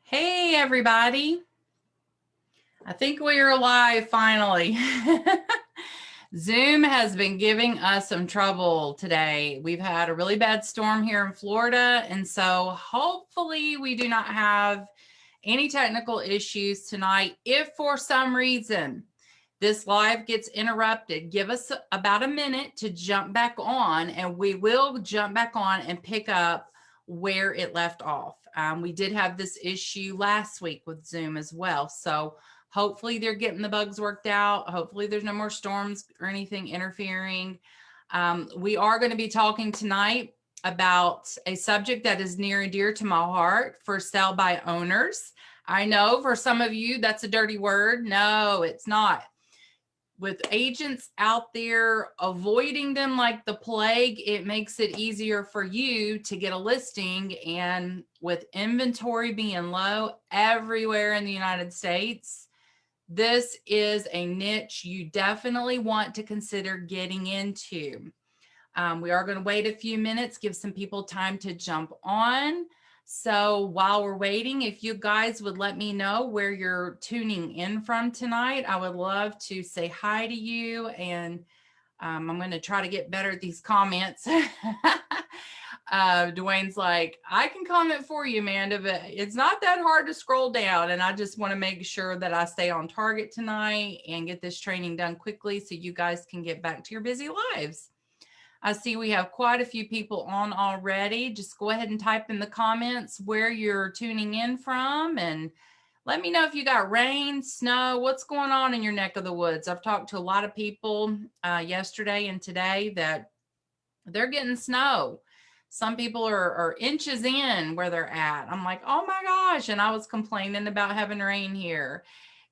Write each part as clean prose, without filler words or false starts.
Hey, everybody. I think we are live finally. Zoom has been giving us some trouble today. We've had a really bad storm here in Florida, and so hopefully we do not have any technical issues tonight. If for some reason this live gets interrupted, give us about a minute to jump back on, and we will jump back on and pick up where it left off. We did have this issue last week with Zoom as well. So hopefully they're getting the bugs worked out. Hopefully there's no more storms or anything interfering. We are going to be talking tonight about a subject that is near and dear to my heart: for sale by owners. I know for some of you that's a dirty word. No, it's not. With agents out there avoiding them like the plague, it makes it easier for you to get a listing. And with inventory being low everywhere in the United States, this is a niche you definitely want to consider getting into. We are going to wait a few minutes, give some people time to jump on. So while we're waiting, if you guys would let me know where you're tuning in from tonight, I would love to say hi to you. And I'm going to try to get better at these comments. Dwayne's like, I can comment for you, Amanda, but it's not that hard to scroll down. And I just want to make sure that I stay on target tonight and get this training done quickly so you guys can get back to your busy lives. I see we have quite a few people on already. Just go ahead and type in the comments where you're tuning in from, and let me know if you got rain, snow, what's going on in your neck of the woods. I've talked to a lot of people yesterday and today that they're getting snow. Some people are inches in where they're at. I'm like, oh my gosh. And I was complaining about having rain here.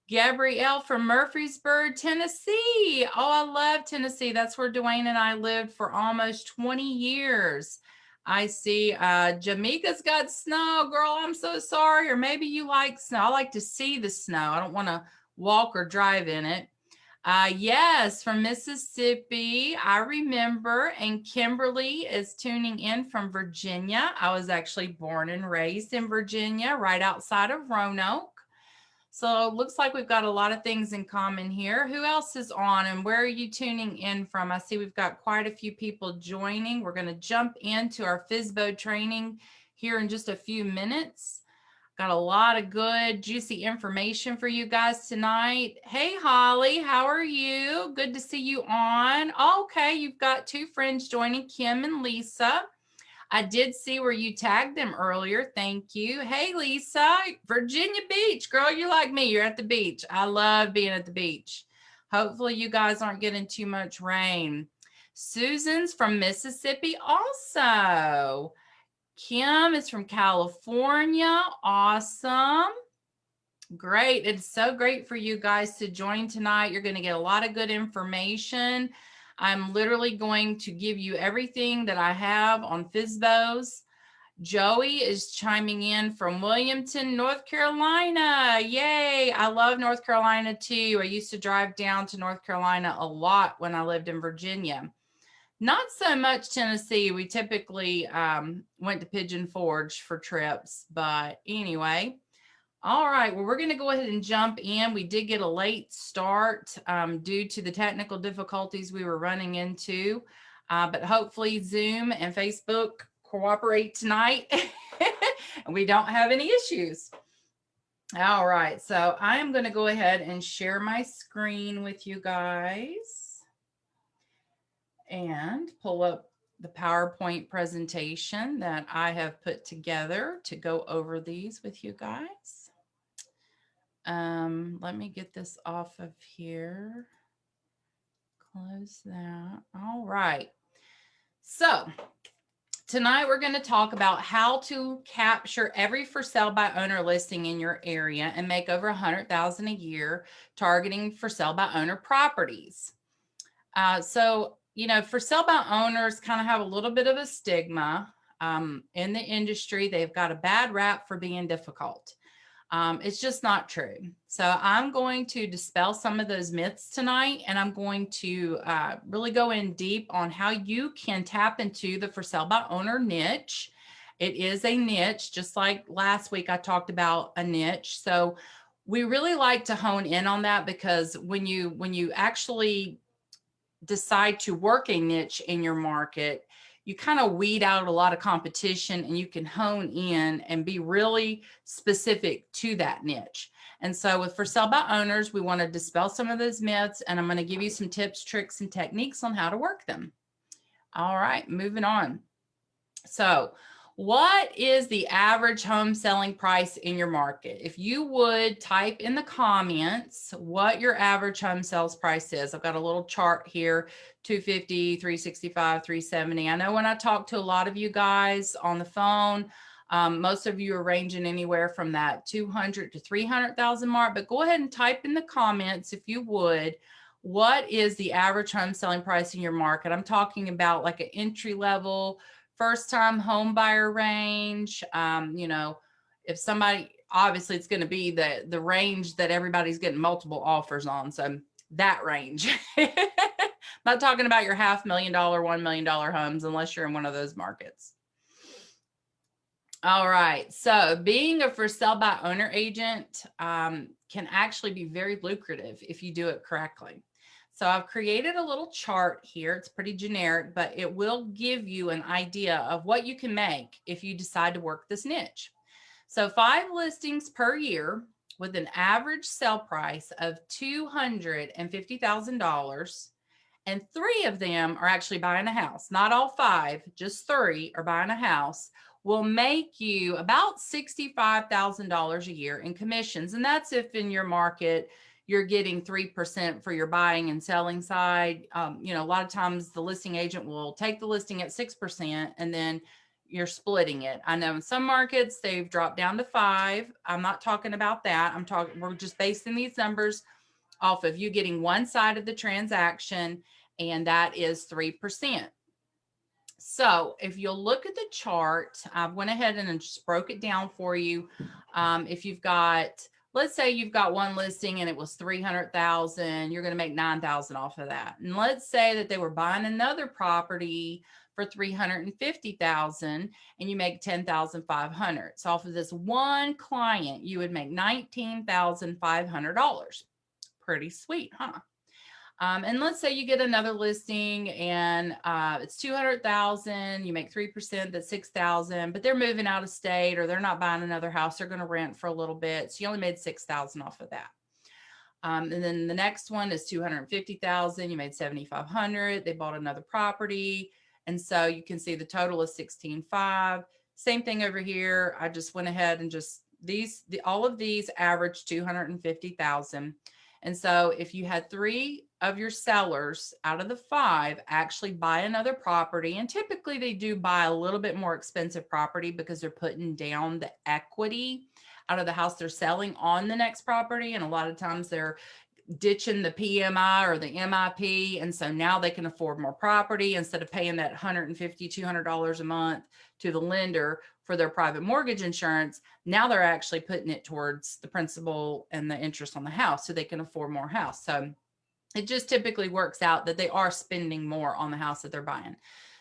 Gabrielle from Murfreesboro, Tennessee. Oh, I love Tennessee. That's where Dwayne and I lived for almost 20 years. I see Jamaica's got snow. Girl, I'm so sorry. Or maybe you like snow. I like to see the snow. I don't want to walk or drive in it. Yes, from Mississippi, I remember. And Kimberly is tuning in from Virginia. I was actually born and raised in Virginia, right outside of Roanoke. So it looks like we've got a lot of things in common here. Who else is on, and where are you tuning in from? I see we've got quite a few people joining. We're going to jump into our FSBO training here in just a few minutes. Got a lot of good, juicy information for you guys tonight. Hey, Holly, how are you? Good to see you on. Okay, you've got two friends joining, Kim and Lisa. I did see where you tagged them earlier. Thank you. Hey, Lisa, Virginia Beach. Girl, you're like me. You're at the beach. I love being at the beach. Hopefully you guys aren't getting too much rain. Susan's from Mississippi also. Kim is from California. Awesome. Great. It's so great for you guys to join tonight. You're going to get a lot of good information. I'm literally going to give you everything that I have on FSBOs. Joey is chiming in from Williamton, North Carolina. Yay. I love North Carolina too. I used to drive down to North Carolina a lot when I lived in Virginia. Not so much Tennessee. We typically went to Pigeon Forge for trips, but anyway. All right, well, we're going to go ahead and jump in. We did get a late start due to the technical difficulties we were running into, but hopefully Zoom and Facebook cooperate tonight and we don't have any issues. All right, so I'm going to go ahead and share my screen with you guys and pull up the PowerPoint presentation that I have put together to go over these with you guys. Let me get this off of here. Close that. All right. So tonight we're going to talk about how to capture every for sale by owner listing in your area and make over $100,000 a year targeting for sale by owner properties. So, you know, for sale by owners kind of have a little bit of a stigma in the industry. They've got a bad rap for being difficult. It's just not true. So I'm going to dispel some of those myths tonight, and I'm going to really go in deep on how you can tap into the for sale by owner niche It is a niche, just like last week I talked about a niche. So we really like to hone in on that, because when you actually decide to work a niche in your market, you kind of weed out a lot of competition, and you can hone in and be really specific to that niche. And so with For Sale by Owners, we want to dispel some of those myths, and I'm going to give you some tips, tricks, and techniques on how to work them. All right, moving on. So what is the average home selling price in your market? If you would type in the comments what your average home sales price is. I've got a little chart here, 250, 365, 370. I know when I talk to a lot of you guys on the phone, most of you are ranging anywhere from that 200 to 300,000 mark, but go ahead and type in the comments, if you would, what is the average home selling price in your market? I'm talking about like an entry level, first time home buyer range. You know, if somebody, obviously it's going to be the range that everybody's getting multiple offers on. So that range. Not talking about your $500,000, $1 million homes, unless you're in one of those markets. All right. So being a For Sale by Owner agent can actually be very lucrative if you do it correctly. So I've created a little chart here. It's pretty generic, but it will give you an idea of what you can make if you decide to work this niche. So 5 listings per year with an average sale price of $250,000, and 3 of them are actually buying a house. Not all 5, just 3 are buying a house, will make you about $65,000 a year in commissions. And that's if in your market, you're getting 3% for your buying and selling side. You know, a lot of times the listing agent will take the listing at 6% and then you're splitting it. I know in some markets they've dropped down to 5. I'm not talking about that. We're just basing these numbers off of you getting one side of the transaction, and that is 3%. So if you'll look at the chart, I went ahead and just broke it down for you. If you've got, let's say you've got one listing and it was 300,000, you're going to make 9,000 off of that. And let's say that they were buying another property for 350,000 and you make 10,500. So off of this one client, you would make $19,500. Pretty sweet, huh? And let's say you get another listing and it's 200,000, you make 3%, that's 6,000, but they're moving out of state or they're not buying another house. They're going to rent for a little bit. So you only made 6,000 off of that. And then the next one is 250,000. You made 7,500. They bought another property. And so you can see the total is 16,500. Same thing over here. I just went ahead and just all of these average 250,000. And so if you had 3 of your sellers out of the 5 actually buy another property, and typically they do buy a little bit more expensive property because they're putting down the equity out of the house they're selling on the next property. And a lot of times they're ditching the PMI or the MIP. And so now they can afford more property instead of paying that $150, $200 a month to the lender for their private mortgage insurance. Now they're actually putting it towards the principal and the interest on the house so they can afford more house. So it just typically works out that they are spending more on the house that they're buying.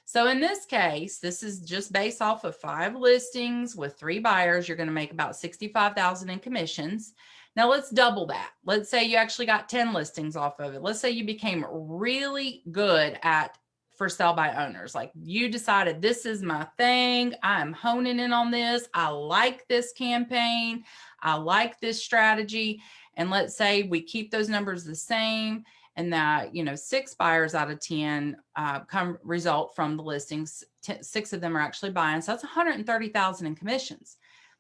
So in this case, this is just based off of 5 listings with 3 buyers. You're going to make about 65,000 in commissions. Now let's double that. Let's say you actually got 10 listings off of it. Let's say you became really good at For Sale by Owners. Like you decided, this is my thing. I'm honing in on this. I like this campaign. I like this strategy. And let's say we keep those numbers the same, and that, 6 buyers out of 10 result from the listings. 6 of them are actually buying. So that's 130,000 in commissions.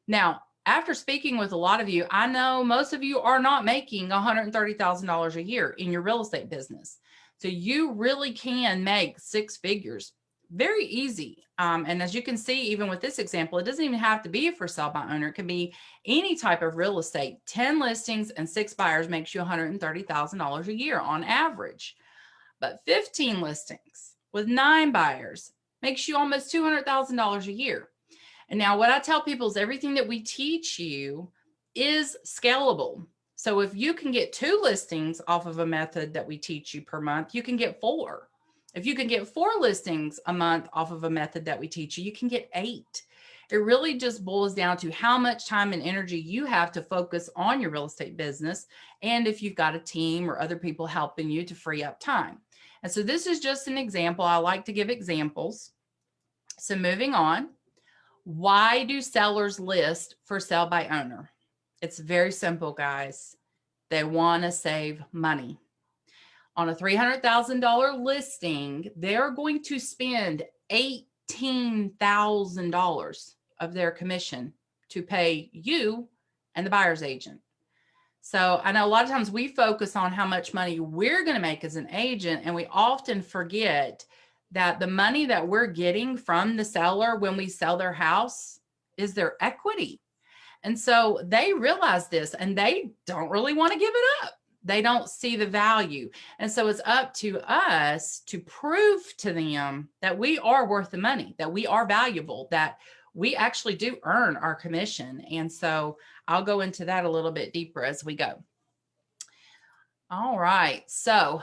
Now, after speaking with a lot of you, I know most of you are not making $130,000 a year in your real estate business. So you really can make 6 figures very easy. And as you can see, even with this example, it doesn't even have to be a For Sale by Owner. It can be any type of real estate. 10 listings and 6 buyers makes you $130,000 a year on average. But 15 listings with 9 buyers makes you almost $200,000 a year. And now what I tell people is everything that we teach you is scalable. So if you can get 2 listings off of a method that we teach you per month, you can get 4. If you can get 4 listings a month off of a method that we teach you, you can get 8. It really just boils down to how much time and energy you have to focus on your real estate business, and if you've got a team or other people helping you to free up time. And so this is just an example. I like to give examples. So moving on, why do sellers list for sale by owner? It's very simple, guys. They want to save money. On a $300,000 listing, they're going to spend $18,000 of their commission to pay you and the buyer's agent. So I know a lot of times we focus on how much money we're going to make as an agent, and we often forget that the money that we're getting from the seller when we sell their house is their equity. And so they realize this and they don't really want to give it up. They don't see the value. And so it's up to us to prove to them that we are worth the money, that we are valuable, that we actually do earn our commission. And so I'll go into that a little bit deeper as we go. All right. So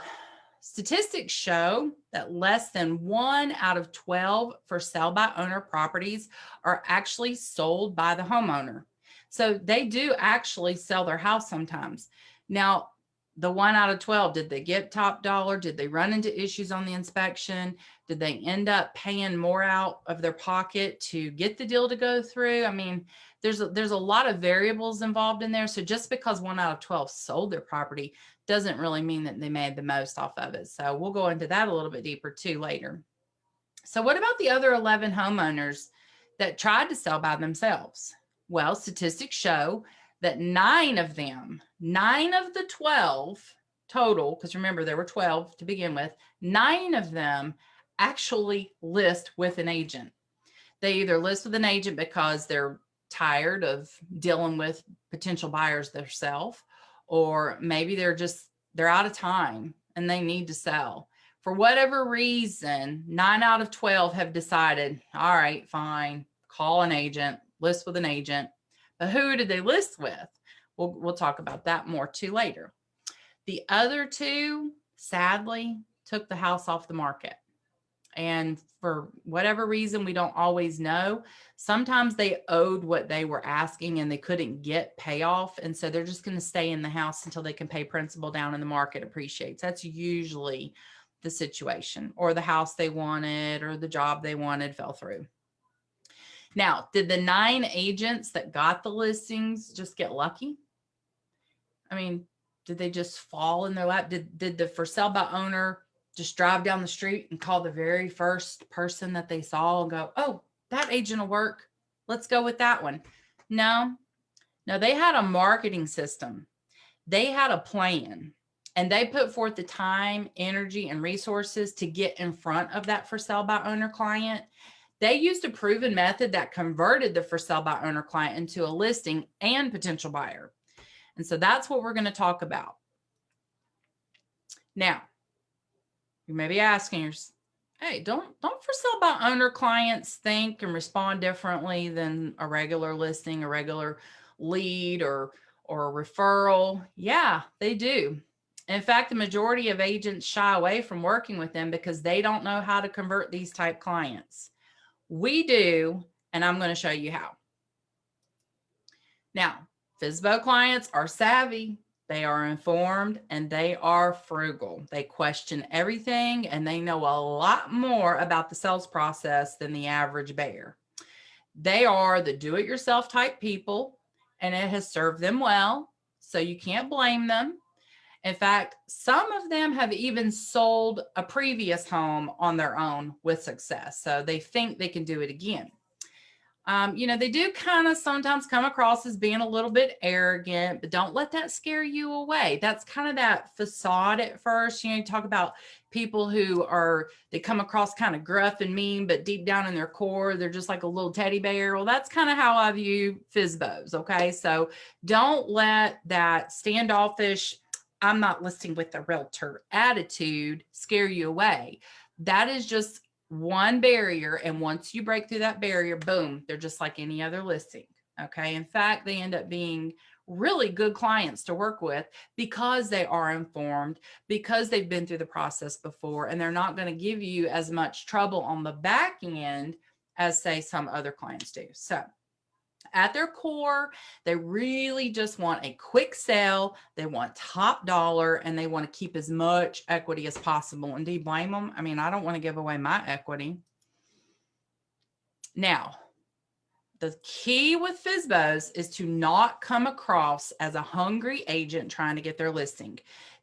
statistics show that less than 1 out of 12 for sale by owner properties are actually sold by the homeowner. So they do actually sell their house sometimes. Now, the 1 out of 12, did they get top dollar? Did they run into issues on the inspection? Did they end up paying more out of their pocket to get the deal to go through? I mean, there's a lot of variables involved in there. So just because 1 out of 12 sold their property doesn't really mean that they made the most off of it. So we'll go into that a little bit deeper too later. So what about the other 11 homeowners that tried to sell by themselves? Well, statistics show that 9 of them, 9 of the 12 total, because remember there were 12 to begin with, 9 of them actually list with an agent. They either list with an agent because they're tired of dealing with potential buyers themselves, or maybe they're out of time and they need to sell. For whatever reason, 9 out of 12 have decided, all right, fine, call an agent, list with an agent. But who did they list with? We'll talk about that more too later. The other 2, sadly, took the house off the market. And for whatever reason, we don't always know. Sometimes they owed what they were asking and they couldn't get payoff. And so they're just going to stay in the house until they can pay principal down and the market appreciates. That's usually the situation, or the house they wanted or the job they wanted fell through. Now, did the 9 agents that got the listings just get lucky? I mean, did they just fall in their lap? Did the for sale by owner just drive down the street and call the very first person that they saw and go, oh, that agent will work, let's go with that one? No, they had a marketing system. They had a plan, and they put forth the time, energy, and resources to get in front of that for sale by owner client. They used a proven method that converted the for sale by owner client into a listing and potential buyer. And so that's what we're going to talk about. Now, you may be asking yourself, hey, don't for sale by owner clients think and respond differently than a regular listing, a regular lead, or a referral? Yeah, they do. In fact, the majority of agents shy away from working with them because they don't know how to convert these type clients. We do, and I'm going to show you how. Now, FSBO clients are savvy, they are informed, and they are frugal. They question everything, and they know a lot more about the sales process than the average bear. They are the do-it-yourself type people, and it has served them well, so you can't blame them. In fact, some of them have even sold a previous home on their own with success. So they think they can do it again. They do kind of sometimes come across as being a little bit arrogant, but don't let that scare you away. That's kind of that facade at first. You talk about people they come across kind of gruff and mean, but deep down in their core, they're just like a little teddy bear. Well, that's kind of how I view FSBOs. Okay. So don't let that standoffish, I'm not listing with the realtor attitude scare you away. That is just one barrier. And once you break through that barrier, boom, they're just like any other listing. Okay. In fact, they end up being really good clients to work with because they are informed, because they've been through the process before, and they're not going to give you as much trouble on the back end as say some other clients do. So at their core, they really just want a quick sale. They want top dollar, and they want to keep as much equity as possible. And do you blame them? I mean, I don't want to give away my equity. Now, the key with FSBOs is to not come across as a hungry agent trying to get their listing.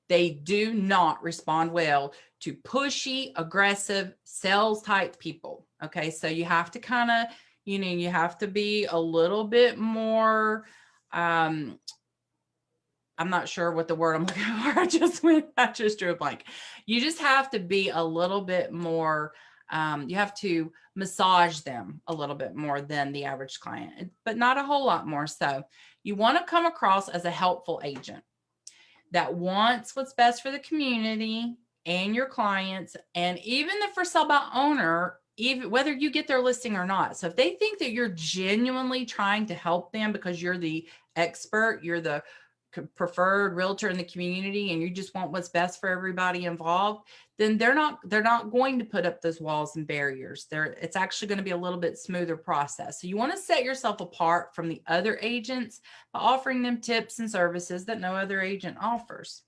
They do not respond well to pushy, aggressive sales type people. Okay, so you have to kind of, you have to be a little bit more, I'm not sure what the word I'm looking for. I just drew a blank. You just have to be a little bit more, you have to massage them a little bit more than the average client, but not a whole lot more. So you want to come across as a helpful agent that wants what's best for the community and your clients, and even the for sale by owner, even whether you get their listing or not. So if they think that you're genuinely trying to help them because you're the expert, you're the preferred realtor in the community, and you just want what's best for everybody involved, then they're not going to put up those walls and barriers. It's actually going to be a little bit smoother process. So you want to set yourself apart from the other agents by offering them tips and services that no other agent offers.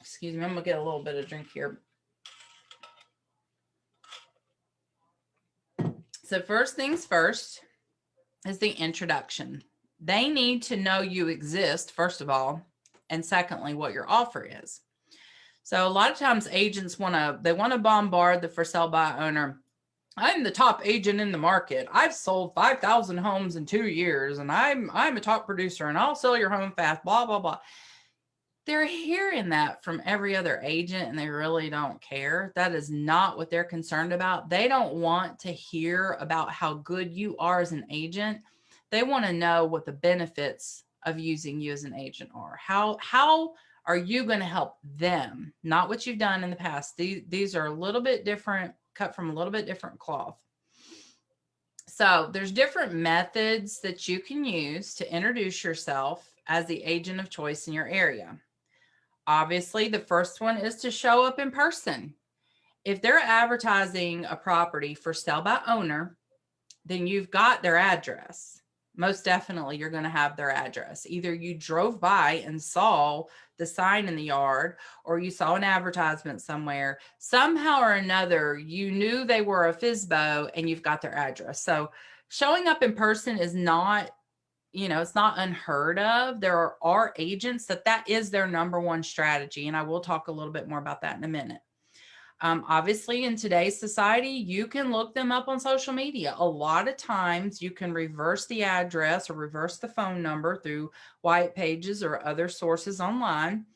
Excuse me, I'm gonna get a little bit of drink here. So first things first is the introduction. They need to know you exist, first of all, and secondly, what your offer is. So a lot of times agents want to bombard the for sale by owner. I'm the top agent in the market. I've sold 5,000 homes in 2 years, and I'm a top producer, and I'll sell your home fast, blah, blah, blah. They're hearing that from every other agent, and they really don't care. That is not what they're concerned about. They don't want to hear about how good you are as an agent. They want to know what the benefits of using you as an agent are. How are you going to help them? Not what you've done in the past. These are a little bit different, cut from a little bit different cloth. So there's different methods that you can use to introduce yourself as the agent of choice in your area. Obviously, the first one is to show up in person. If they're advertising a property for sale by owner, then you've got their address. Most definitely, you're going to have their address. Either you drove by and saw the sign in the yard, or you saw an advertisement somewhere. Somehow or another, you knew they were a FSBO and you've got their address. So showing up in person is not, it's not unheard of. There are agents that is their number one strategy. And I will talk a little bit more about that in a minute. Obviously, in today's society, you can look them up on social media. A lot of times you can reverse the address or reverse the phone number through white pages or other sources online.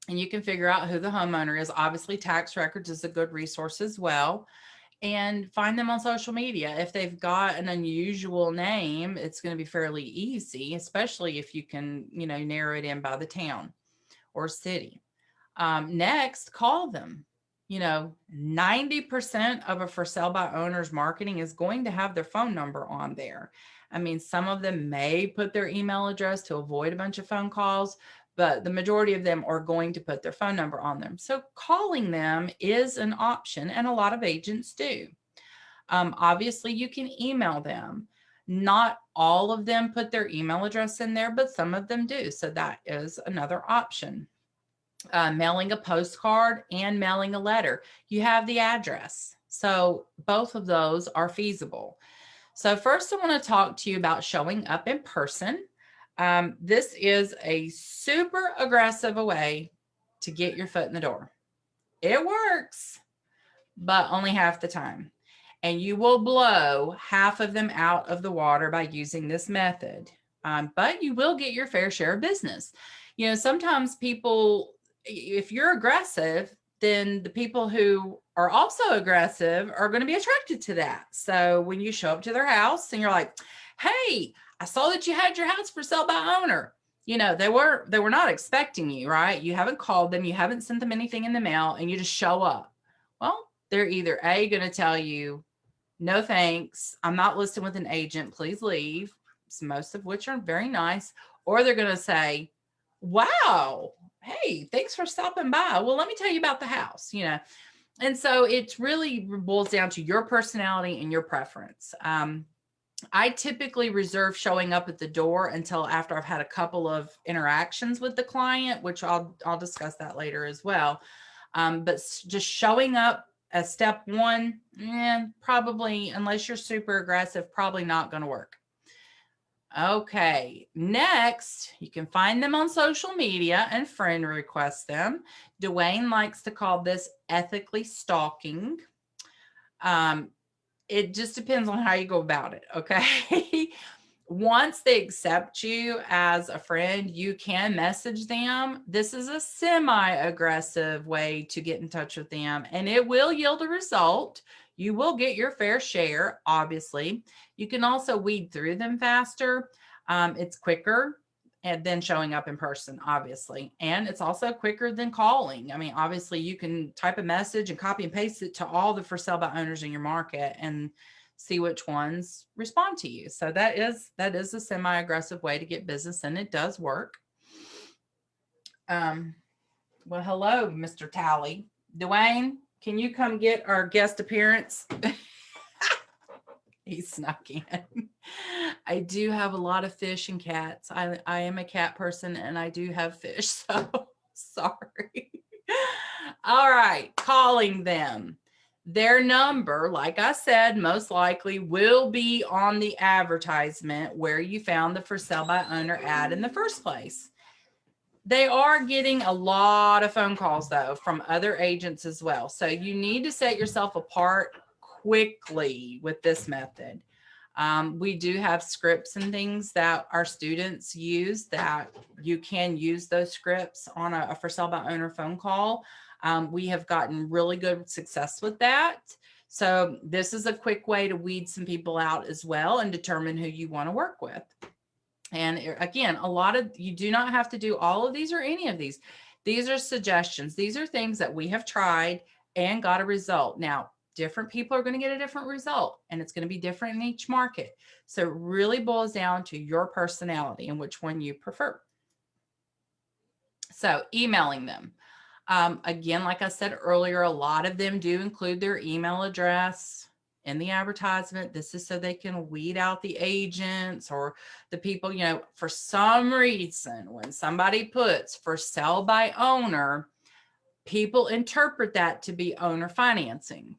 And you can figure out who the homeowner is. Obviously, tax records is a good resource as well. And find them on social media. If they've got an unusual name, it's going to be fairly easy, especially if you can, narrow it in by the town or city. Next, call them. 90% of a for sale by owner's marketing is going to have their phone number on there. I mean, some of them may put their email address to avoid a bunch of phone calls, but the majority of them are going to put their phone number on them. So calling them is an option, and a lot of agents do. Obviously, you can email them. Not all of them put their email address in there, but some of them do. So that is another option. Mailing a postcard and mailing a letter. You have the address. So both of those are feasible. So first I want to talk to you about showing up in person. This is a super aggressive way to get your foot in the door. It works, but only half the time. And you will blow half of them out of the water by using this method. But you will get your fair share of business. Sometimes people, if you're aggressive, then the people who are also aggressive are going to be attracted to that. So when you show up to their house and you're like, hey, I saw that you had your house for sale by owner. They were not expecting you, right? You haven't called them, you haven't sent them anything in the mail, and you just show up. Well, they're either A, going to tell you, no thanks, I'm not listed with an agent, please leave, most of which are very nice, or they're going to say, wow, hey, thanks for stopping by. Well, let me tell you about the house. And so it really boils down to your personality and your preference. I typically reserve showing up at the door until after I've had a couple of interactions with the client, which I'll discuss that later as well. But just showing up as step one, probably, unless you're super aggressive, probably not going to work. Okay, next, you can find them on social media and friend request them. Dwayne likes to call this ethically stalking. It just depends on how you go about it, okay? Once they accept you as a friend, you can message them. This is a semi-aggressive way to get in touch with them, and it will yield a result. You will get your fair share, obviously. You can also weed through them faster. It's quicker and then showing up in person, obviously. And it's also quicker than calling. I mean, obviously, you can type a message and copy and paste it to all the for sale by owners in your market and see which ones respond to you. So that is a semi-aggressive way to get business, and it does work. Well, hello, Mr. Tally. Dwayne, can you come get our guest appearance? He snuck in. I do have a lot of fish and cats. I am a cat person and I do have fish, so sorry. All right, calling them. Their number, like I said, most likely will be on the advertisement where you found the for sale by owner ad in the first place. They are getting a lot of phone calls though from other agents as well. So you need to set yourself apart quickly with this method. We do have scripts and things that our students use that you can use those scripts on a for sale by owner phone call. We have gotten really good success with that. So this is a quick way to weed some people out as well and determine who you want to work with. And again, you do not have to do all of these or any of these. These are suggestions. These are things that we have tried and got a result. Now, different people are going to get a different result, and it's going to be different in each market. So it really boils down to your personality and which one you prefer. So emailing them. Again, like I said earlier, a lot of them do include their email address in the advertisement. This is so they can weed out the agents or the people, for some reason, when somebody puts for sale by owner, people interpret that to be owner financing.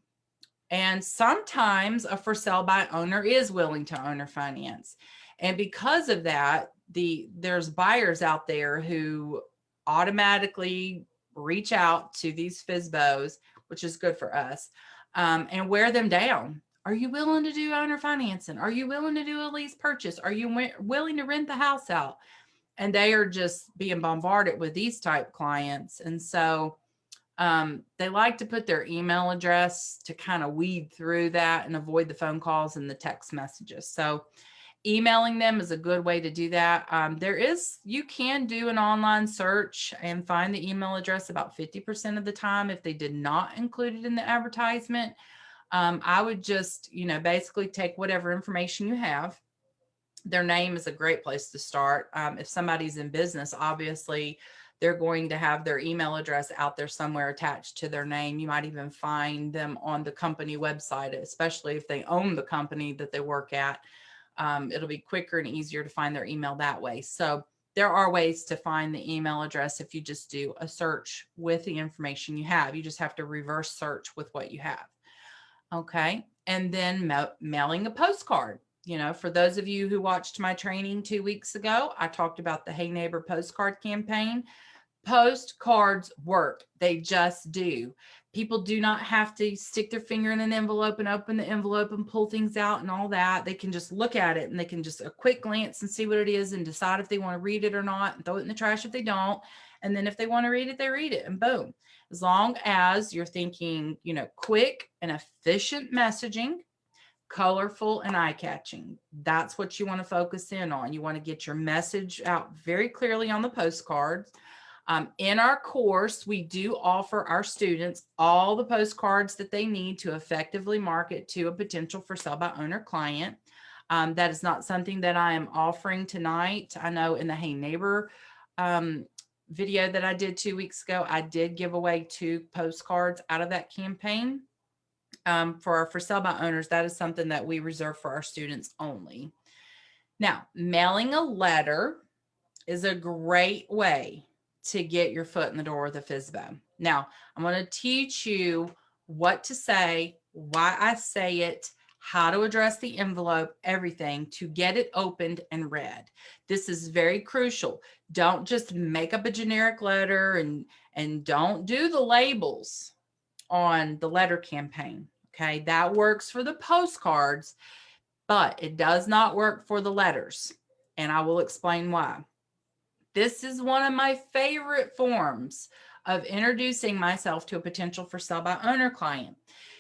And sometimes a for sale by owner is willing to owner finance. And because of that, there's buyers out there who automatically reach out to these FSBOs, which is good for us, and wear them down. Are you willing to do owner financing? Are you willing to do a lease purchase? Are you willing to rent the house out? And they are just being bombarded with these type clients. And so they like to put their email address to kind of weed through that and avoid the phone calls and the text messages. So emailing them is a good way to do that. You can do an online search and find the email address about 50% of the time if they did not include it in the advertisement. I would just, basically take whatever information you have. Their name is a great place to start. If somebody's in business, obviously they're going to have their email address out there somewhere attached to their name. You might even find them on the company website, especially if they own the company that they work at. It'll be quicker and easier to find their email that way. So there are ways to find the email address if you just do a search with the information you have. You just have to reverse search with what you have. Okay. And then mailing a postcard. For those of you who watched my training 2 weeks ago, I talked about the Hey Neighbor postcard campaign. Postcards work. They just do. People do not have to stick their finger in an envelope and open the envelope and pull things out and all that. They can just look at it and they can just a quick glance and see what it is and decide if they want to read it or not and throw it in the trash if they don't. And then if they want to read it, they read it and boom. As long as you're thinking, quick and efficient messaging, colorful and eye-catching. That's what you want to focus in on. You want to get your message out very clearly on the postcards. In our course, we do offer our students all the postcards that they need to effectively market to a potential for sale by owner client. That is not something that I am offering tonight. I know in the Hey Neighbor video that I did 2 weeks ago, I did give away 2 postcards out of that campaign. For our for sale by owners, that is something that we reserve for our students only. Now, mailing a letter is a great way to get your foot in the door with a FSBO. Now, I'm going to teach you what to say, why I say it, how to address the envelope, everything to get it opened and read. This is very crucial. Don't just make up a generic letter and don't do the labels on the letter campaign. Okay, that works for the postcards, but it does not work for the letters. And I will explain why. This is one of my favorite forms of introducing myself to a potential for sale by owner client.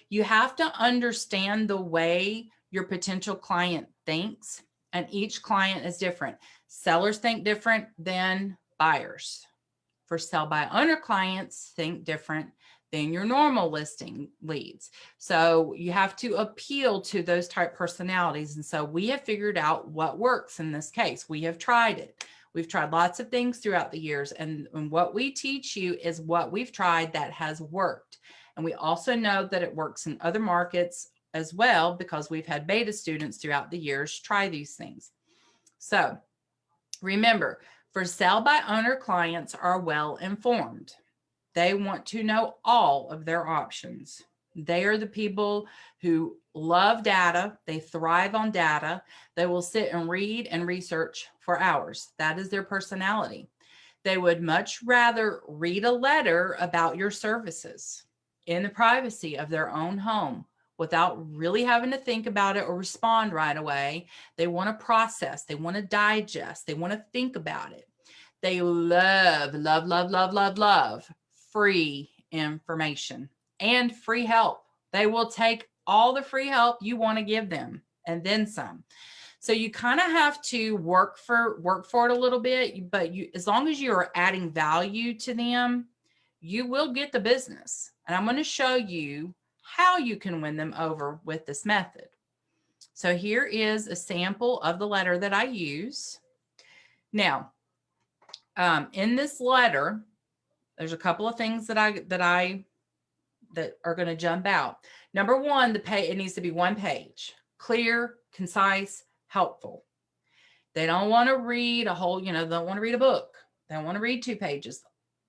You have to understand the way your potential client thinks, and each client is different. Sellers think different than buyers. For sale by owner clients, think different than your normal listing leads. So you have to appeal to those type personalities. And so we have figured out what works in this case. We have tried it. We've tried lots of things throughout the years. And what we teach you is what we've tried that has worked. And we also know that it works in other markets as well, because we've had beta students throughout the years try these things. So remember, for sale by owner clients are well informed. They want to know all of their options. They are the people who love data. They thrive on data. They will sit and read and research for hours. That is their personality. They would much rather read a letter about your services in the privacy of their own home without really having to think about it or respond right away. They want to process. They want to digest. They want to think about it. They love, love, love, love, love, love free information and free help. They will take all the free help you want to give them and then some. So you kind of have to work for it a little bit, but as long as you are adding value to them, you will get the business. And I'm going to show you how you can win them over with this method. So here is a sample of the letter that I use. Now, in this letter, there's a couple of things that are going to jump out. Number one, it needs to be one page, clear, concise, helpful. They don't want to read a whole, they don't want to read a book. They don't want to read 2 pages.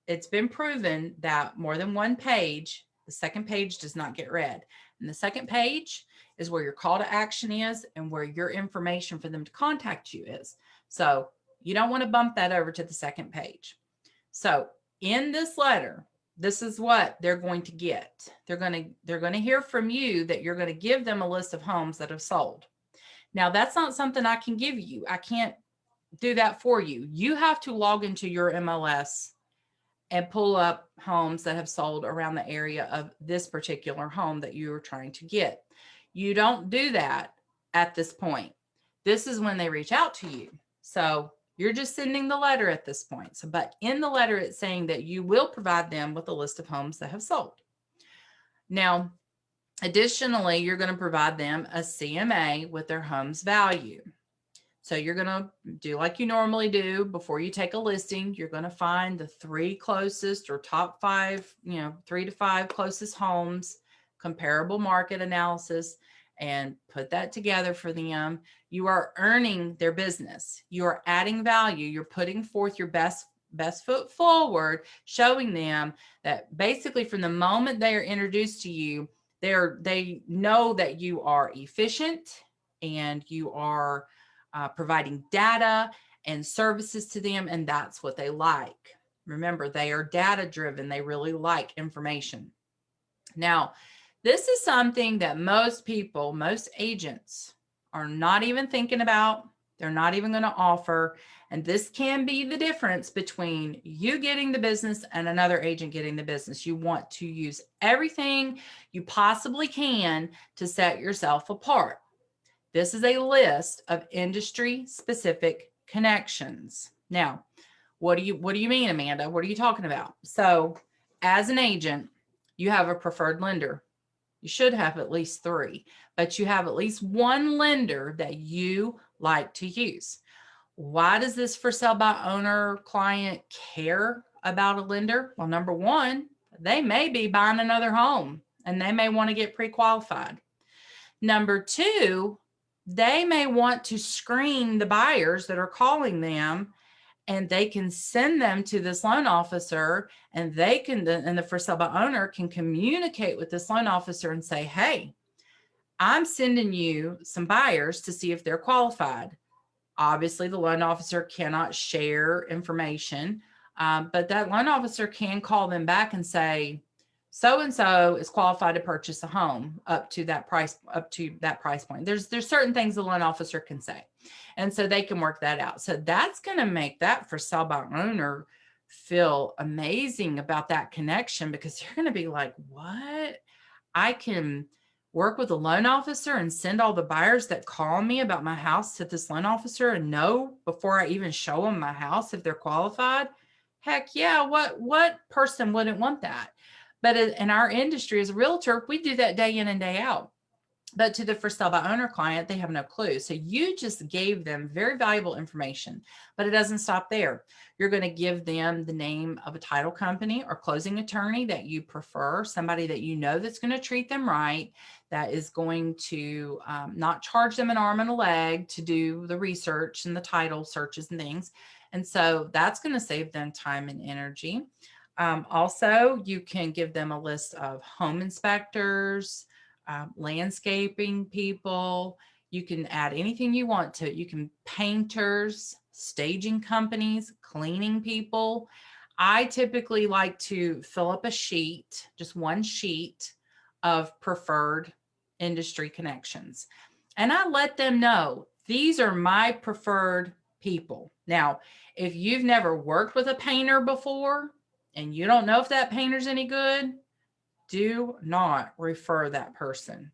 It's been proven that more than one page, the second page does not get read. And the second page is where your call to action is and where your information for them to contact you is. So you don't want to bump that over to the second page. So in this letter, this is what they're going to get. They're going to hear from you that you're going to give them a list of homes that have sold. Now, that's not something I can give you. I can't do that for you. You have to log into your MLS and pull up homes that have sold around the area of this particular home that you are trying to get. You don't do that at this point. This is when they reach out to you. So you're just sending the letter at this point. So, but in the letter, it's saying that you will provide them with a list of homes that have sold. Now, additionally, you're going to provide them a CMA with their home's value. So you're going to do like you normally do before you take a listing. You're going to find the 3 closest or top 5, 3 to 5 closest homes, comparable market analysis, and put that together for them. You are earning their business. You are adding value. You're putting forth your best foot forward, showing them that basically from the moment they are introduced to you, they know that you are efficient and you are providing data and services to them, and that's what they like. Remember, they are data driven. They really like information. Now, this is something that most agents are not even thinking about. They're not even going to offer. And this can be the difference between you getting the business and another agent getting the business. You want to use everything you possibly can to set yourself apart. This is a list of industry specific connections. Now, what do you mean, Amanda? What are you talking about? So as an agent, you have a preferred lender. You should have at least 3, but you have at least 1 lender that you like to use. Why does this for sale by owner client care about a lender? Well, number one, they may be buying another home and they may want to get pre-qualified. Number two, they may want to screen the buyers that are calling them, and they can send them to this loan officer, and the for sale by owner can communicate with this loan officer and say, hey, I'm sending you some buyers to see if they're qualified. Obviously, the loan officer cannot share information, but that loan officer can call them back and say, so-and-so is qualified to purchase a home up to that price point. There's certain things the loan officer can say. And so they can work that out. So that's going to make that for sale by owner feel amazing about that connection, because you're going to be like, what? I can work with a loan officer and send all the buyers that call me about my house to this loan officer and know before I even show them my house if they're qualified. Heck yeah, what person wouldn't want that? But in our industry as a realtor, we do that day in and day out. But to the for sale by owner client, they have no clue. So you just gave them very valuable information, but it doesn't stop there. You're going to give them the name of a title company or closing attorney that you prefer, somebody that you know that's going to treat them right, that is going to not charge them an arm and a leg to do the research and the title searches and things. And so that's going to save them time and energy. Also, you can give them a list of home inspectors, landscaping people. You can add anything you want to. You can painters, staging companies, cleaning people. I typically like to fill up a sheet, just one sheet of preferred industry connections. And I let them know these are my preferred people. Now, if you've never worked with a painter before and you don't know if that painter's any good, do not refer that person.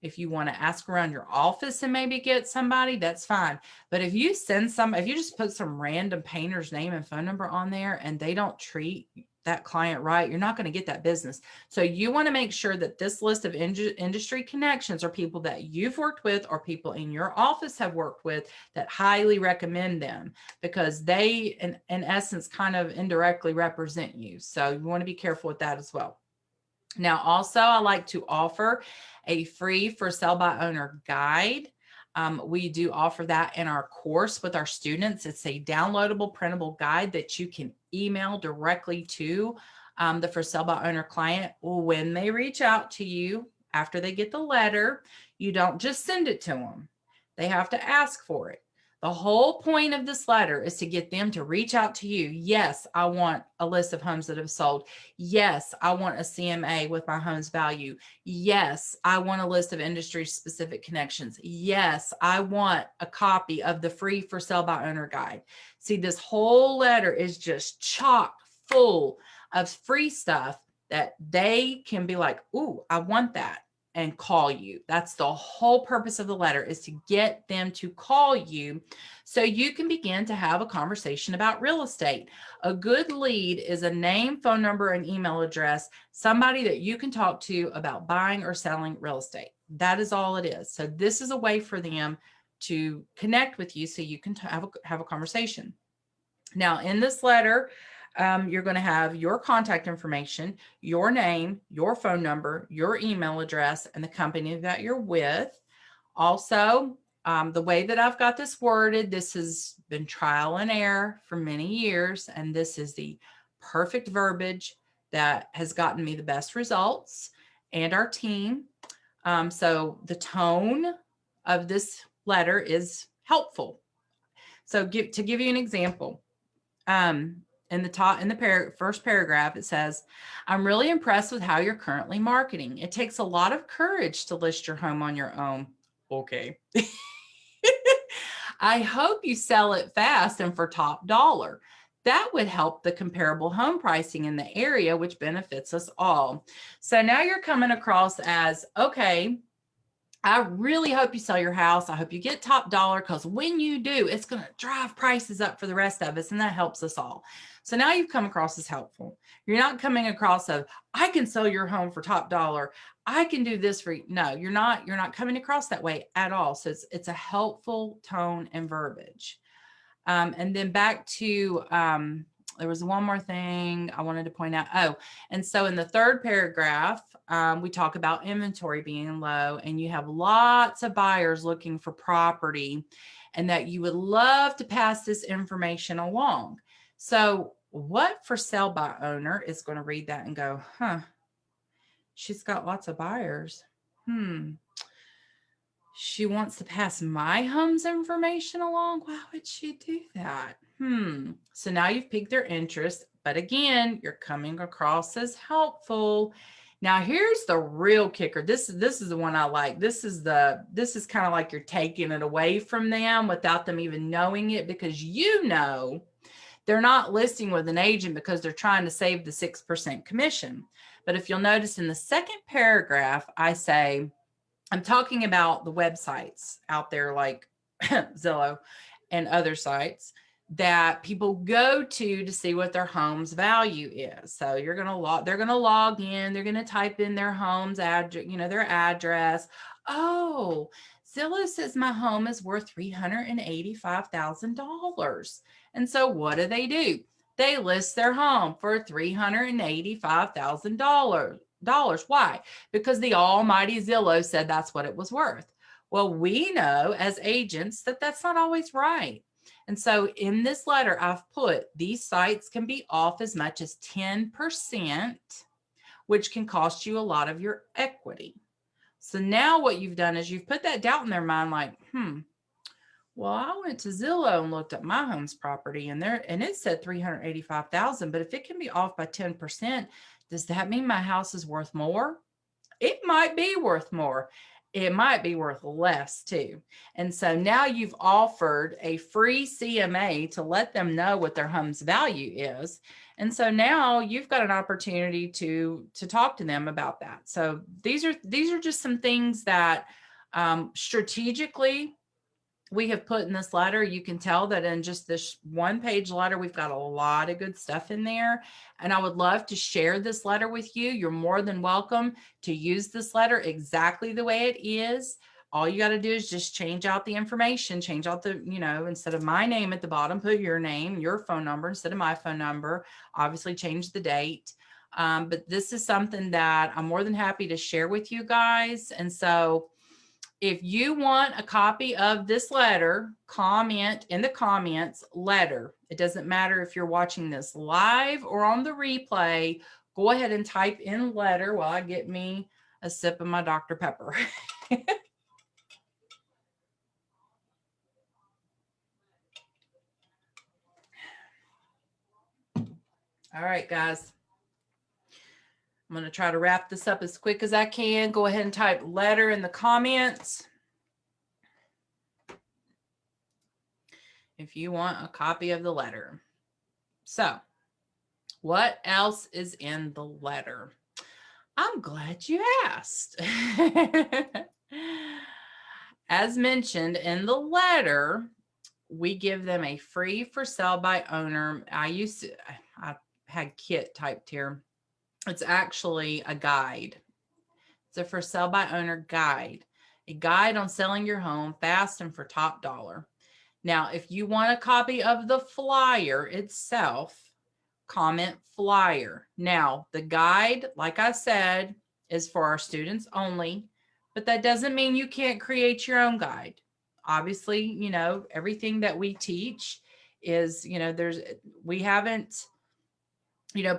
If you want to ask around your office and maybe get somebody, that's fine. But if you if you just put some random painter's name and phone number on there and they don't treat that client right, you're not going to get that business. So you want to make sure that this list of industry connections are people that you've worked with or people in your office have worked with that highly recommend them, because they, in essence, kind of indirectly represent you. So you want to be careful with that as well. Now, also, I like to offer a free for sale by owner guide. We do offer that in our course with our students. It's a downloadable printable guide that you can email directly to the for sale by owner client when they reach out to you after they get the letter. You don't just send it to them. They have to ask for it. The whole point of this letter is to get them to reach out to you. Yes, I want a list of homes that have sold. Yes, I want a CMA with my home's value. Yes, I want a list of industry specific connections. Yes, I want a copy of the free for sale by owner guide. See, this whole letter is just chock full of free stuff that they can be like, ooh, I want that, and call you. That's the whole purpose of the letter, is to get them to call you so you can begin to have a conversation about real estate. A good lead is a name, phone number, and email address, somebody that you can talk to about buying or selling real estate. That is all it is. So this is a way for them to connect with you so you can have a conversation. Now, in this letter, you're going to have your contact information, your name, your phone number, your email address, and the company that you're with. Also, the way that I've got this worded, this has been trial and error for many years, and this is the perfect verbiage that has gotten me the best results and our team. So the tone of this letter is helpful. So to give you an example, in the first paragraph, it says, I'm really impressed with how you're currently marketing. It takes a lot of courage to list your home on your own. Okay. I hope you sell it fast and for top dollar. That would help the comparable home pricing in the area, which benefits us all. So now you're coming across as, okay, I really hope you sell your house. I hope you get top dollar, because when you do, it's going to drive prices up for the rest of us, and that helps us all. So now you've come across as helpful. You're not coming across of, I can sell your home for top dollar. I can do this for you. No, you're not coming across that way at all. So it's a helpful tone and verbiage. And then back to There was one more thing I wanted to point out. Oh, and so in the third paragraph, we talk about inventory being low, and you have lots of buyers looking for property, and that you would love to pass this information along. So what for sale by owner is going to read that and go, huh, she's got lots of buyers. She wants to pass my home's information along. Why would she do that? So now you've piqued their interest, but again, you're coming across as helpful. Now here's the real kicker. This is the one I like. This is kind of like you're taking it away from them without them even knowing it, because you know they're not listing with an agent because they're trying to save the 6% commission. But if you'll notice in the second paragraph, I say, I'm talking about the websites out there like Zillow and other sites that people go to see what their home's value is. So they're going to log in, they're going to type in their home's address, their address. Oh, Zillow says my home is worth $385,000. And so what do? They list their home for $385,000. Why? Because the almighty Zillow said that's what it was worth. Well, we know as agents that that's not always right. And so in this letter, I've put these sites can be off as much as 10%, which can cost you a lot of your equity. So now what you've done is you've put that doubt in their mind, like, well, I went to Zillow and looked at my home's property and it said 385,000, but if it can be off by 10%, does that mean my house is worth more? It might be worth more. It might be worth less too. And so now you've offered a free CMA to let them know what their home's value is. And so now you've got an opportunity to talk to them about that. So these are just some things that strategically we have put in this letter. You can tell that in just this one-page letter, we've got a lot of good stuff in there. And I would love to share this letter with you. You're more than welcome to use this letter exactly the way it is. All you got to do is just change out the information, change out the, instead of my name at the bottom, put your name, your phone number instead of my phone number, obviously change the date. But this is something that I'm more than happy to share with you guys. And so if you want a copy of this letter, comment in the comments letter. It doesn't matter if you're watching this live or on the replay. Go ahead and type in letter while I get me a sip of my Dr. Pepper. All right, guys. I'm going to try to wrap this up as quick as I can. Go ahead and type letter in the comments if you want a copy of the letter. So, what else is in the letter? I'm glad you asked. As mentioned in the letter, we give them a free for sale by owner. I had Kit typed here. It's actually a guide. It's a for sale by owner guide, a guide on selling your home fast and for top dollar. Now, if you want a copy of the flyer itself, comment flyer. Now, the guide, like I said, is for our students only, but that doesn't mean you can't create your own guide. Obviously, everything that we teach is, we haven't,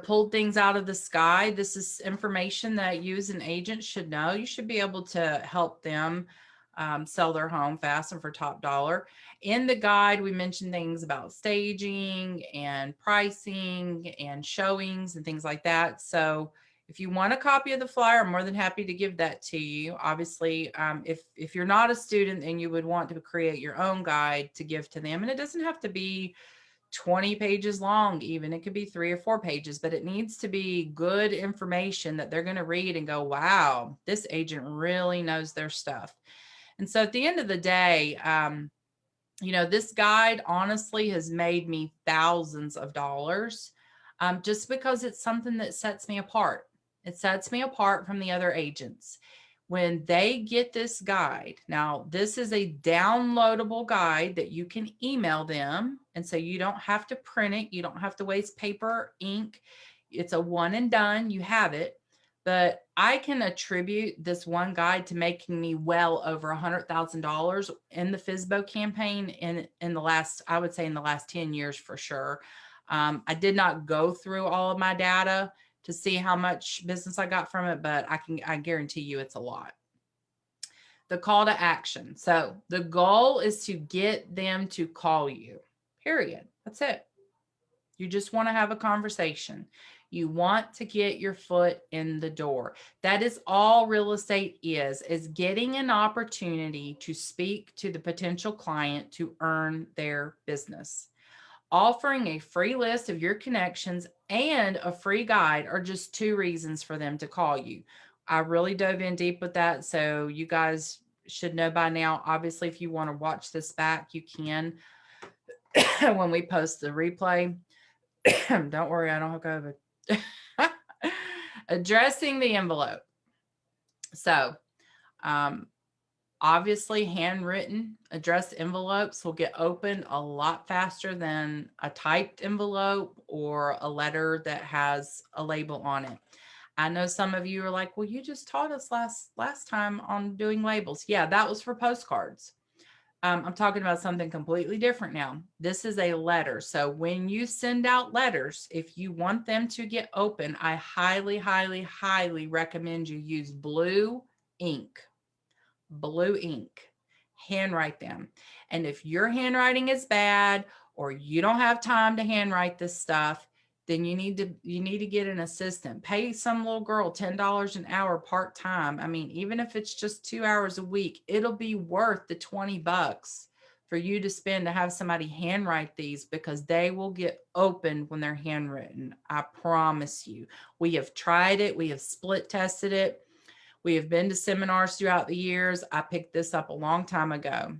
pulled things out of the sky. This is information that you as an agent should know. You should be able to help them sell their home fast and for top dollar. In the guide, we mentioned things about staging and pricing and showings and things like that. So if you want a copy of the flyer, I'm more than happy to give that to you. Obviously, if you're not a student and you would want to create your own guide to give to them, and it doesn't have to be 20 pages long, even it could be 3 or 4 pages, but it needs to be good information that they're going to read and go, wow, this agent really knows their stuff. And so at the end of the day, this guide honestly has made me thousands of dollars just because it's something that sets me apart. It sets me apart from the other agents. when they get this guide, now this is a downloadable guide that you can email them. And so you don't have to print it. You don't have to waste paper or ink. It's a one and done. You have it. But I can attribute this one guide to making me well over $100,000 in the FSBO campaign in the last, I would say in the last 10 years for sure. I did not go through all of my data to see how much business I got from it, but I guarantee you it's a lot. The call to action. So the goal is to get them to call you, period. That's it. You just want to have a conversation. You want to get your foot in the door. That is all real estate is getting an opportunity to speak to the potential client to earn their business. Offering a free list of your connections and a free guide are just two reasons for them to call you. I really dove in deep with that. So you guys should know by now. Obviously, if you want to watch this back, you can when we post the replay. Don't worry, I don't have COVID. Addressing the envelope. So, obviously, handwritten addressed envelopes will get opened a lot faster than a typed envelope or a letter that has a label on it. I know some of you are like, well, you just taught us last time on doing labels. Yeah, that was for postcards. I'm talking about something completely different now. This is a letter. So when you send out letters, if you want them to get open, I highly, highly, highly recommend you use blue ink. Blue ink. Handwrite them. And if your handwriting is bad or you don't have time to handwrite this stuff, then you need to get an assistant. Pay some little girl $10 an hour part-time. I mean, even if it's just 2 hours a week, it'll be worth the $20 for you to spend to have somebody handwrite these, because they will get opened when they're handwritten. I promise you. We have tried it. We have split tested it. We have been to seminars throughout the years. I picked this up a long time ago.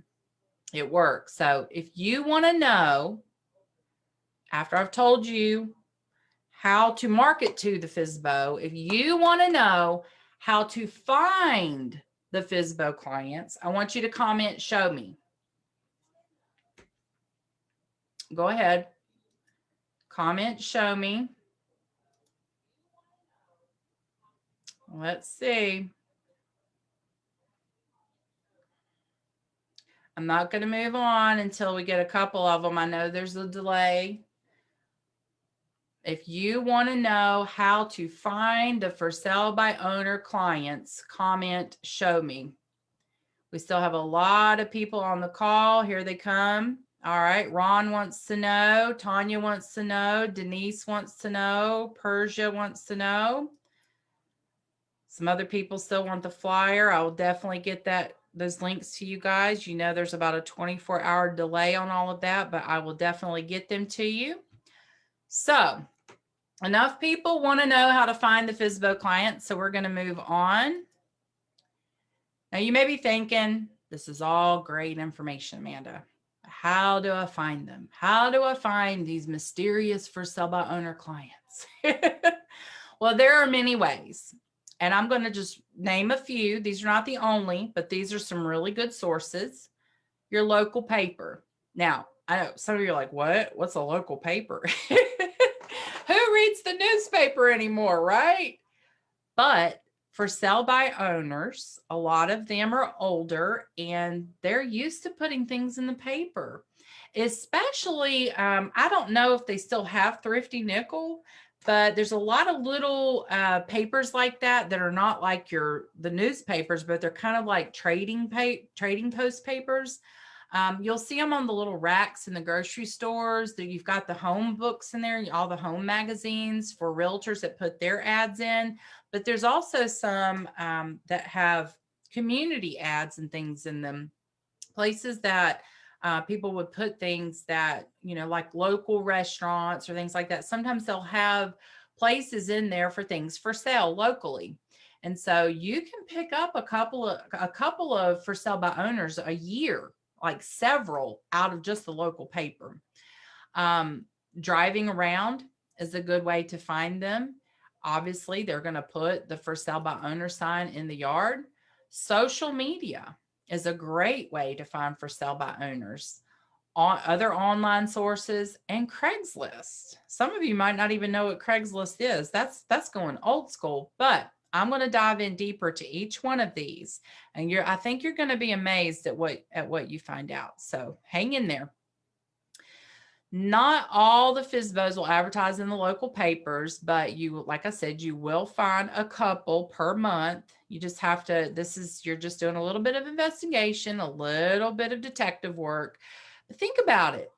It works. So if you want to know, after I've told you how to market to the FSBO, if you want to know how to find the FSBO clients, I want you to comment, show me. Go ahead. Comment, show me. Let's see. I'm not going to move on until we get a couple of them. I know there's a delay. If you want to know how to find the for sale by owner clients, comment, show me. We still have a lot of people on the call. Here they come. All right. Ron wants to know. Tanya wants to know. Denise wants to know. Persia wants to know. Some other people still want the flyer. I will definitely get those links to you guys. You know, there's about a 24-hour delay on all of that, but I will definitely get them to you. So enough people want to know how to find the FSBO client, so we're going to move on. Now, you may be thinking, this is all great information, Amanda. How do I find them? How do I find these mysterious for sale by owner clients? Well, there are many ways, and I'm going to just name a few. These are not the only, but these are some really good sources. Your local paper. Now, I know some of you are like, what? What's a local paper? Who reads the newspaper anymore, right? But for sale by owners, a lot of them are older and they're used to putting things in the paper. Especially, I don't know if they still have Thrifty Nickel, but there's a lot of little papers like that are not like the newspapers, but they're kind of like trading post papers. You'll see them on the little racks in the grocery stores. That you've got the home books in there, all the home magazines for realtors that put their ads in. But there's also some that have community ads and things in them, places that people would put things that, you know, like local restaurants or things like that. Sometimes they'll have places in there for things for sale locally. And so you can pick up a couple of for sale by owners a year, like several out of just the local paper. Driving around is a good way to find them. Obviously, they're going to put the for sale by owner sign in the yard. Social media is a great way to find for sale by owners. On other online sources and Craigslist. Some of you might not even know what Craigslist is. That's going old school, but I'm going to dive in deeper to each one of these, and I think you're going to be amazed at what you find out. So hang in there. Not all the FSBOs will advertise in the local papers, but you, like I said, you will find a couple per month. You just have to, you're just doing a little bit of investigation, a little bit of detective work. But think about it.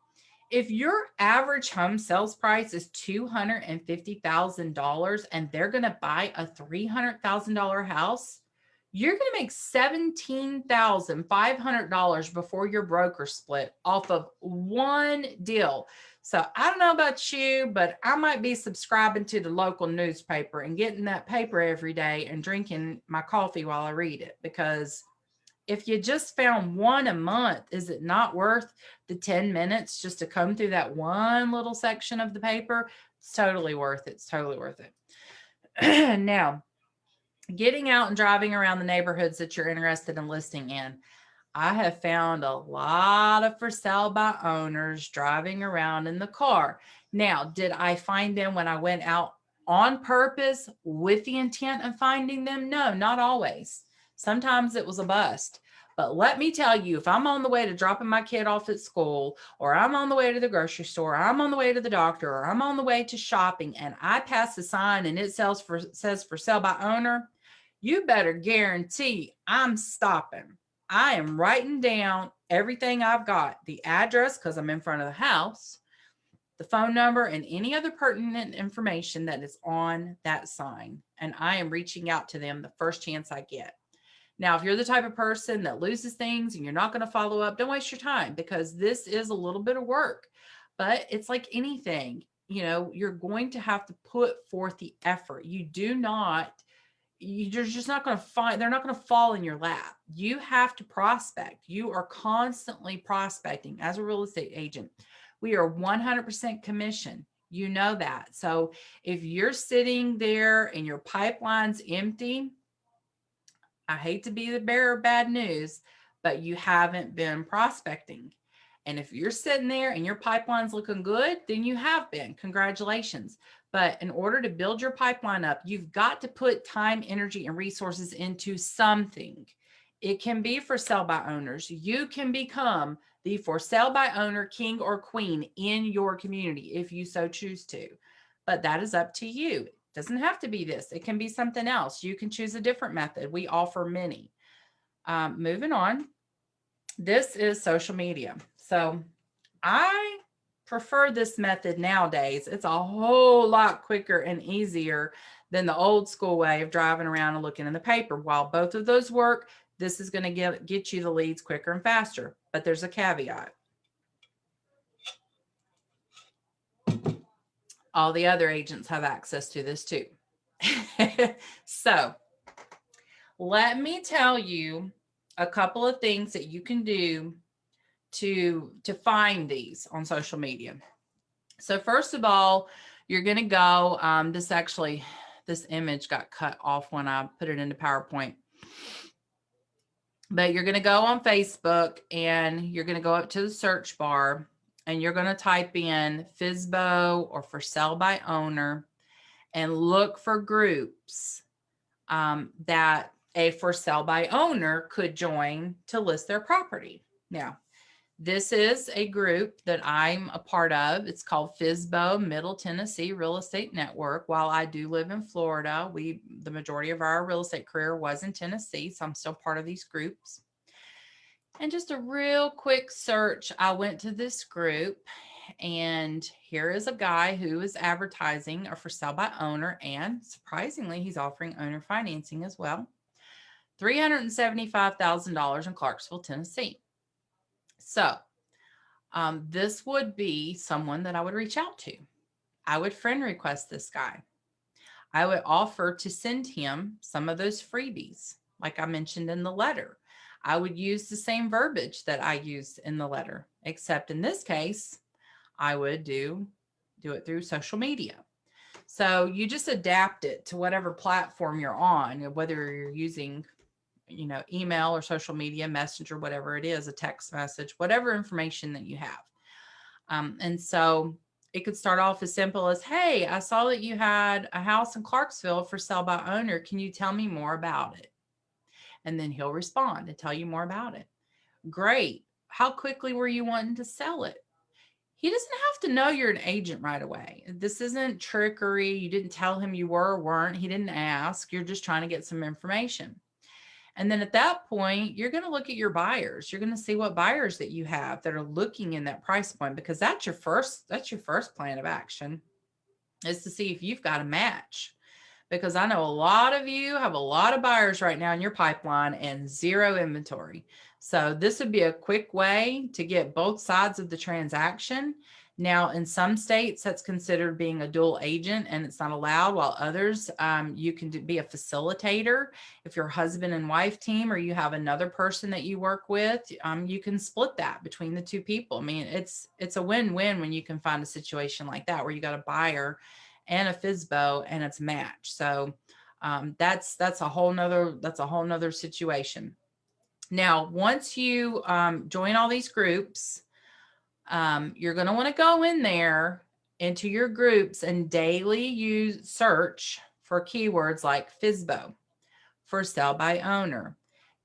If your average home sales price is $250,000 and they're going to buy a $300,000 house, you're going to make $17,500 before your broker split off of one deal. So I don't know about you, but I might be subscribing to the local newspaper and getting that paper every day and drinking my coffee while I read it, because if you just found one a month, is it not worth the 10 minutes just to come through that one little section of the paper? It's totally worth it. It's totally worth it. Now, getting out and driving around the neighborhoods that you're interested in listing in. I have found a lot of for sale by owners driving around in the car. Now, did I find them when I went out on purpose with the intent of finding them? No, not always. Sometimes it was a bust. But let me tell you, if I'm on the way to dropping my kid off at school, or I'm on the way to the grocery store, or I'm on the way to the doctor, or I'm on the way to shopping, and I pass a sign and it says for sale by owner, you better guarantee I'm stopping. I am writing down everything I've got, the address, because I'm in front of the house, the phone number, and any other pertinent information that is on that sign. And I am reaching out to them the first chance I get. Now, if you're the type of person that loses things and you're not going to follow up, don't waste your time, because this is a little bit of work. But it's like anything, you're going to have to put forth the effort. You're just not going to they're not going to fall in your lap. You have to prospect. You are constantly prospecting as a real estate agent. We are 100% commission. You know that. So if you're sitting there and your pipeline's empty, I hate to be the bearer of bad news, but you haven't been prospecting. And if you're sitting there and your pipeline's looking good, then you have been. Congratulations. But in order to build your pipeline up, you've got to put time, energy, and resources into something. It can be for sale by owners. You can become the for sale by owner king or queen in your community if you so choose to. But that is up to you. It doesn't have to be this. It can be something else. You can choose a different method. We offer many. Moving on. This is social media. So I prefer this method nowadays. It's a whole lot quicker and easier than the old school way of driving around and looking in the paper. While both of those work, this is going to get you the leads quicker and faster. But there's a caveat. All the other agents have access to this too. So let me tell you a couple of things that you can do to find these on social media. So first of all, you're going to go, this image got cut off when I put it into PowerPoint. But you're going to go on Facebook and you're going to go up to the search bar and you're going to type in FSBO or for sale by owner and look for groups that a for sale by owner could join to list their property. Now, this is a group that I'm a part of. It's called FSBO Middle Tennessee Real Estate Network. While I do live in Florida, the majority of our real estate career was in Tennessee, so I'm still part of these groups. And just a real quick search, I went to this group, and here is a guy who is advertising a for sale by owner, and surprisingly, he's offering owner financing as well. $375,000 in Clarksville, Tennessee. So this would be someone that I would reach out to. I would friend request this guy. I would offer to send him some of those freebies, like I mentioned in the letter. I would use the same verbiage that I used in the letter, except in this case, I would do it through social media. So you just adapt it to whatever platform you're on, whether you're using email or social media, messenger, whatever it is, a text message, whatever information that you have. And so it could start off as simple as, hey, I saw that you had a house in Clarksville for sale by owner. Can you tell me more about it? And then he'll respond and tell you more about it. Great. How quickly were you wanting to sell it? He doesn't have to know you're an agent right away. This isn't trickery. You didn't tell him you were or weren't. He didn't ask. You're just trying to get some information. And then at that point, you're going to look at your buyers. You're going to see what buyers that you have that are looking in that price point, because that's your first plan of action, is to see if you've got a match. Because I know a lot of you have a lot of buyers right now in your pipeline and zero inventory. So this would be a quick way to get both sides of the transaction. Now, in some states, that's considered being a dual agent and it's not allowed, while others, you can be a facilitator. If you're a husband and wife team, or you have another person that you work with, you can split that between the two people. I mean, it's a win-win when you can find a situation like that where you got a buyer and a FSBO and it's matched. So that's a whole nother situation. Now, once you join all these groups, you're going to want to go in there into your groups and daily search for keywords like FSBO, for sell by owner.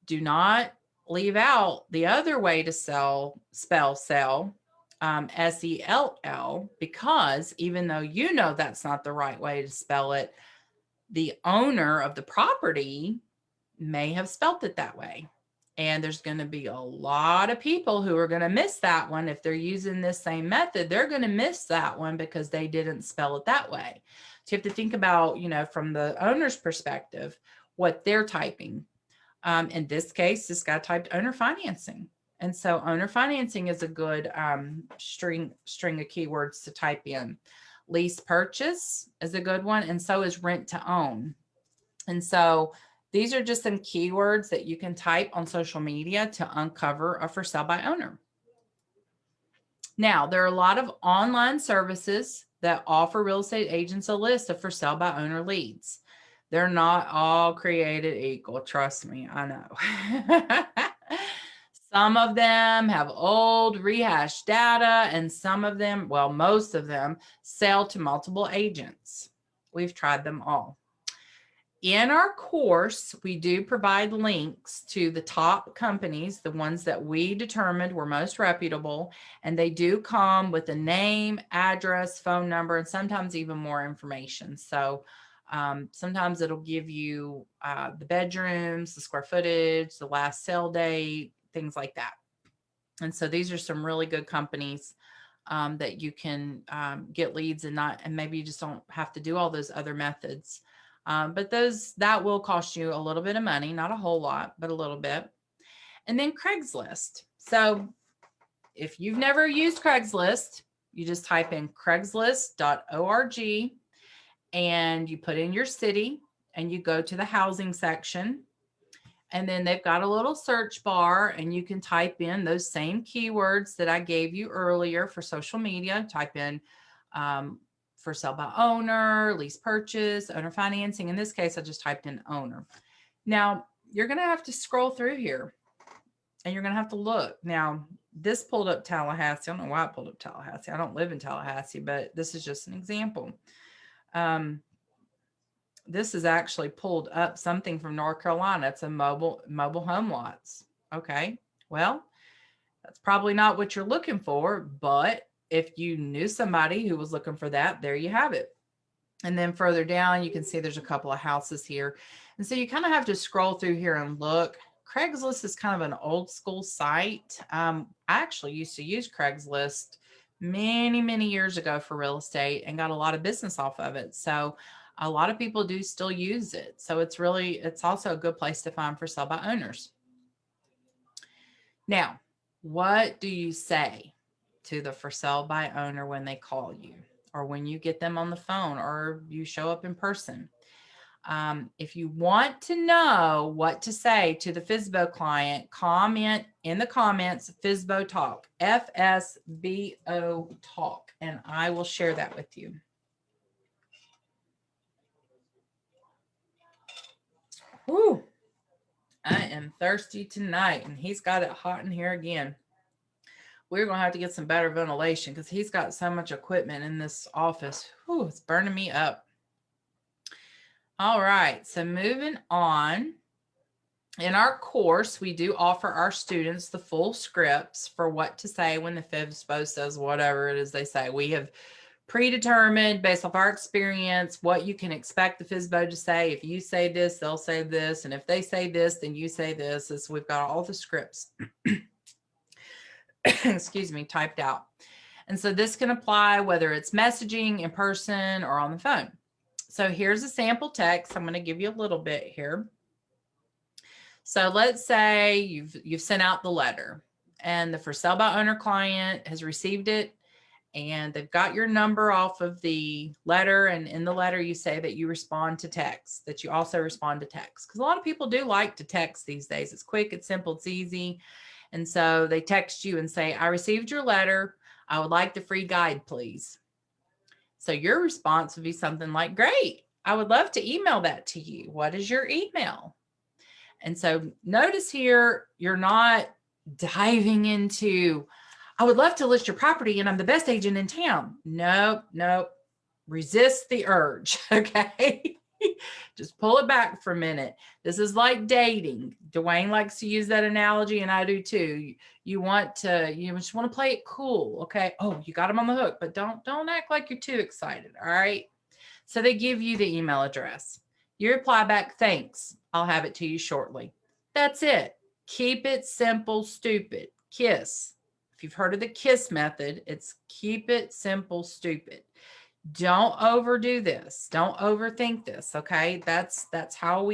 Do not leave out the other way to spell sell, SELL, because even though you know that's not the right way to spell it, the owner of the property may have spelt it that way. And there's going to be a lot of people who are going to miss that one. If they're using this same method, they're going to miss that one because they didn't spell it that way. So you have to think about, from the owner's perspective, what they're typing. In this case, this guy typed owner financing. And so owner financing is a good string of keywords to type in. Lease purchase is a good one. And so is rent to own. And so these are just some keywords that you can type on social media to uncover a for sale by owner. Now, there are a lot of online services that offer real estate agents a list of for sale by owner leads. They're not all created equal. Trust me, I know. Some of them have old rehashed data, and some of them, well, most of them, sell to multiple agents. We've tried them all. In our course, we do provide links to the top companies, the ones that we determined were most reputable, and they do come with a name, address, phone number, and sometimes even more information. So sometimes it'll give you the bedrooms, the square footage, the last sale date, things like that. And so these are some really good companies that you can get leads and maybe you just don't have to do all those other methods. But that will cost you a little bit of money, not a whole lot, but a little bit. And then Craigslist. So if you've never used Craigslist, you just type in craigslist.org and you put in your city and you go to the housing section. And then they've got a little search bar and you can type in those same keywords that I gave you earlier for social media. Type in for sale by owner, lease purchase, owner financing. In this case, I just typed in owner. Now, you're going to have to scroll through here and you're going to have to look. Now, this pulled up Tallahassee. I don't know why I pulled up Tallahassee. I don't live in Tallahassee, but this is just an example. This is actually pulled up something from North Carolina. It's a mobile home lots. Okay, well, that's probably not what you're looking for, but if you knew somebody who was looking for that, there you have it. And then further down, you can see there's a couple of houses here. And so you kind of have to scroll through here and look. Craigslist is kind of an old school site. I actually used to use Craigslist many, many years ago for real estate and got a lot of business off of it. So a lot of people do still use it. So it's also a good place to find for sale by owners. Now, what do you say to the for sale by owner when they call you or when you get them on the phone or you show up in person? If you want to know what to say to the FSBO client, comment in the comments, FSBO Talk, FSBO Talk, and I will share that with you. Whew. I am thirsty tonight, and he's got it hot in here again. We're going to have to get some better ventilation because he's got so much equipment in this office. Whew, it's burning me up. All right, so moving on. In our course, we do offer our students the full scripts for what to say when the FSBO says whatever it is they say. We have predetermined based off our experience what you can expect the FSBO to say. If you say this, they'll say this. And if they say this, then you say this. So we've got all the scripts, excuse me, typed out. And so this can apply whether it's messaging in person or on the phone. So here's a sample text. I'm going to give you a little bit here. So let's say you've sent out the letter and the for sale by owner client has received it and they've got your number off of the letter. And in the letter, you say that you respond to text, that you also respond to text. Because a lot of people do like to text these days. It's quick, it's simple, it's easy. And so they text you and say, I received your letter. I would like the free guide, please. So your response would be something like, great, I would love to email that to you. What is your email? And so notice here, you're not diving into, I would love to list your property and I'm the best agent in town. Nope. Resist the urge, okay? Just pull it back for a minute. This is like dating. Dwayne likes to use that analogy and I do too. You just want to play it cool, okay? Oh, you got them on the hook, but don't act like you're too excited, all right? So they give you the email address. You reply back, thanks. I'll have it to you shortly. That's it. Keep it simple, stupid. KISS. If you've heard of the KISS method, it's keep it simple, stupid. Don't overdo this. Don't overthink this. Okay. That's how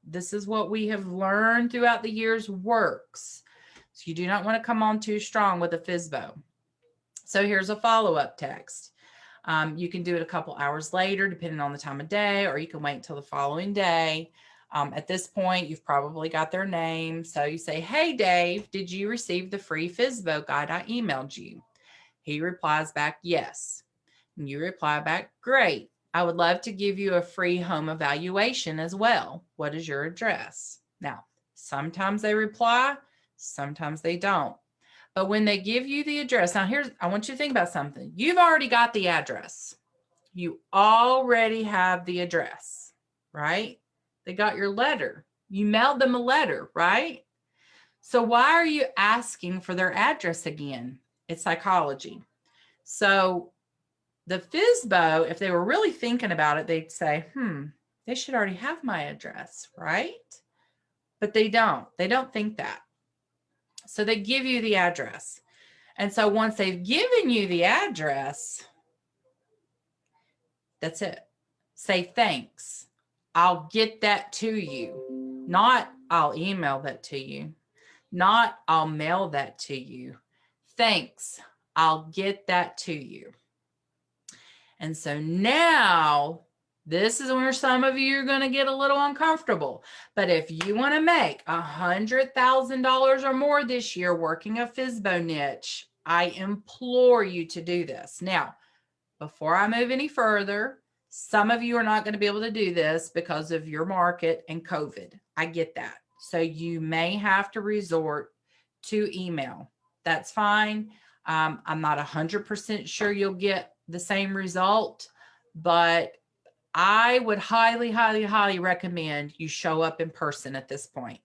this is what we have learned throughout the years works. So you do not want to come on too strong with a FSBO. So here's a follow-up text. You can do it a couple hours later, depending on the time of day, or you can wait until the following day. At this point, you've probably got their name. So you say, hey, Dave, did you receive the free FSBO guide I emailed you? He replies back, yes. And you reply back, great. I would love to give you a free home evaluation as well. What is your address? Now, sometimes they reply, sometimes they don't. But when they give you the address, now I want you to think about something. You've already got the address. You already have the address, right? They got your letter. You mailed them a letter, right? So why are you asking for their address again? It's psychology. So the FSBO, if they were really thinking about it, they'd say, they should already have my address, right? But they don't. They don't think that. So they give you the address. And so once they've given you the address, that's it. Say thanks. I'll get that to you. Not I'll email that to you. Not I'll mail that to you. Thanks. I'll get that to you. And so now this is where some of you are going to get a little uncomfortable. But if you want to make $100,000 or more this year working a FSBO niche, I implore you to do this. Now, before I move any further, some of you are not going to be able to do this because of your market and COVID. I get that. So you may have to resort to email. That's fine. I'm not 100% sure you'll get the same result, but I would highly, highly, highly recommend you show up in person at this point,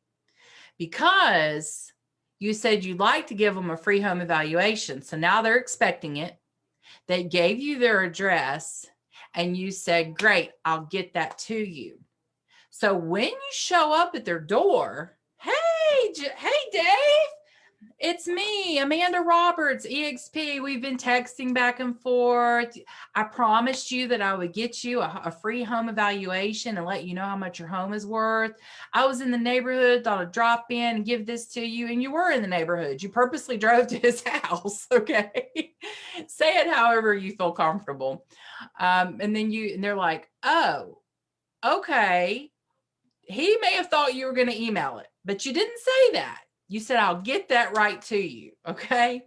because you said you'd like to give them a free home evaluation. So now they're expecting it. They gave you their address and you said, great, I'll get that to you. So when you show up at their door, hey, Dave, it's me, Amanda Roberts, EXP. We've been texting back and forth. I promised you that I would get you a free home evaluation and let you know how much your home is worth. I was in the neighborhood, thought I'd drop in and give this to you. And you were in the neighborhood. You purposely drove to his house. Okay. Say it however you feel comfortable. And they're like, oh, okay. He may have thought you were going to email it, but you didn't say that. You said, I'll get that right to you. Okay.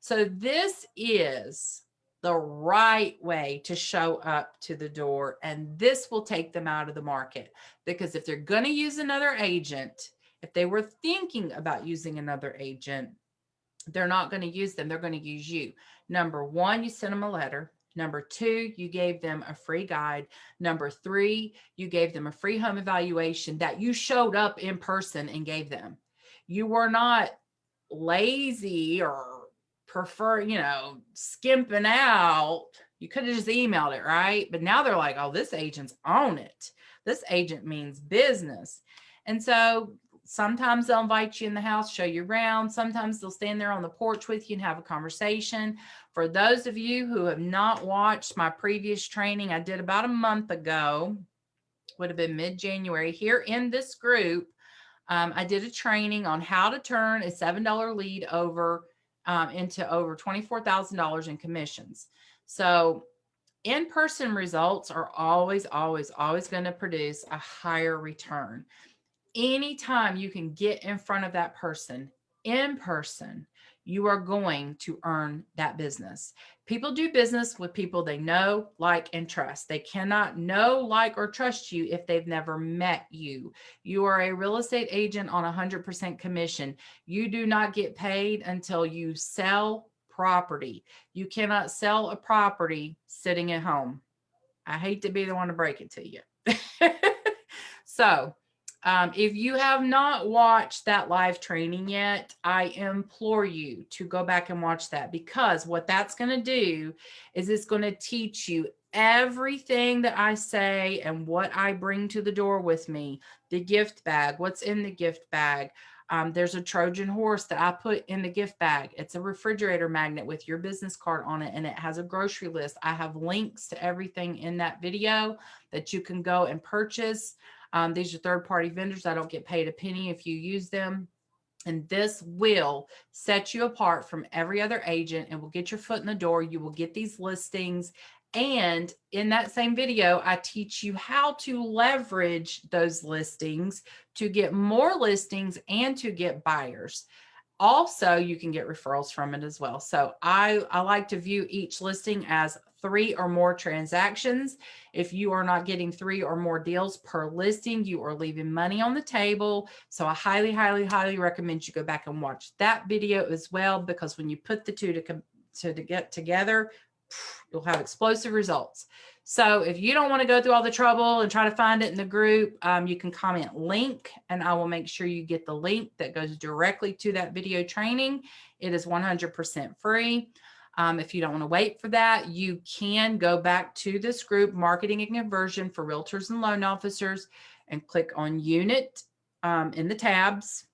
So this is the right way to show up to the door. And this will take them out of the market, because if they're going to use another agent, If they were thinking about using another agent, they're not going to use them. They're going to use you. Number one, you sent them a letter. Number two, you gave them a free guide. Number three, you gave them a free home evaluation that you showed up in person and gave them. You were not lazy or skimping out. You could have just emailed it, right? But now they're like, oh, this agent's on it. This agent means business. And so sometimes they'll invite you in the house, show you around. Sometimes they'll stand there on the porch with you and have a conversation. For those of you who have not watched my previous training, I did about a month ago, would have been mid-January, here in this group. I did a training on how to turn a $7 lead over into over $24,000 in commissions. So in-person results are always, always, always going to produce a higher return. Anytime you can get in front of that person in person, you are going to earn that business. People do business with people they know, like, and trust. They cannot know, like, or trust you if they've never met you. You are a real estate agent on 100% commission. You do not get paid until you sell property. You cannot sell a property sitting at home. I hate to be the one to break it to you. So, if you have not watched that live training yet, I implore you to go back and watch that, because what that's going to do is it's going to teach you everything that I say and what I bring to the door with me. The gift bag, what's in the gift bag. There's a Trojan horse that I put in the gift bag. It's a refrigerator magnet with your business card on it, and it has a grocery list. I have links to everything in that video that you can go and purchase. These are third-party vendors. I don't get paid a penny if you use them. And this will set you apart from every other agent and will get your foot in the door. You will get these listings. And in that same video, I teach you how to leverage those listings to get more listings and to get buyers. Also, you can get referrals from it as well. So I like to view each listing as 3 or more transactions. If you are not getting 3 or more deals per listing, you are leaving money on the table. So I highly, highly, highly recommend you go back and watch that video as well, because when you put the two to get together, you'll have explosive results. So if you don't want to go through all the trouble and try to find it in the group, you can comment link, and I will make sure you get the link that goes directly to that video training. It is 100% free. If you don't want to wait for that, you can go back to this group, Marketing and Conversion for Realtors and Loan Officers, and click on Unit in the tabs,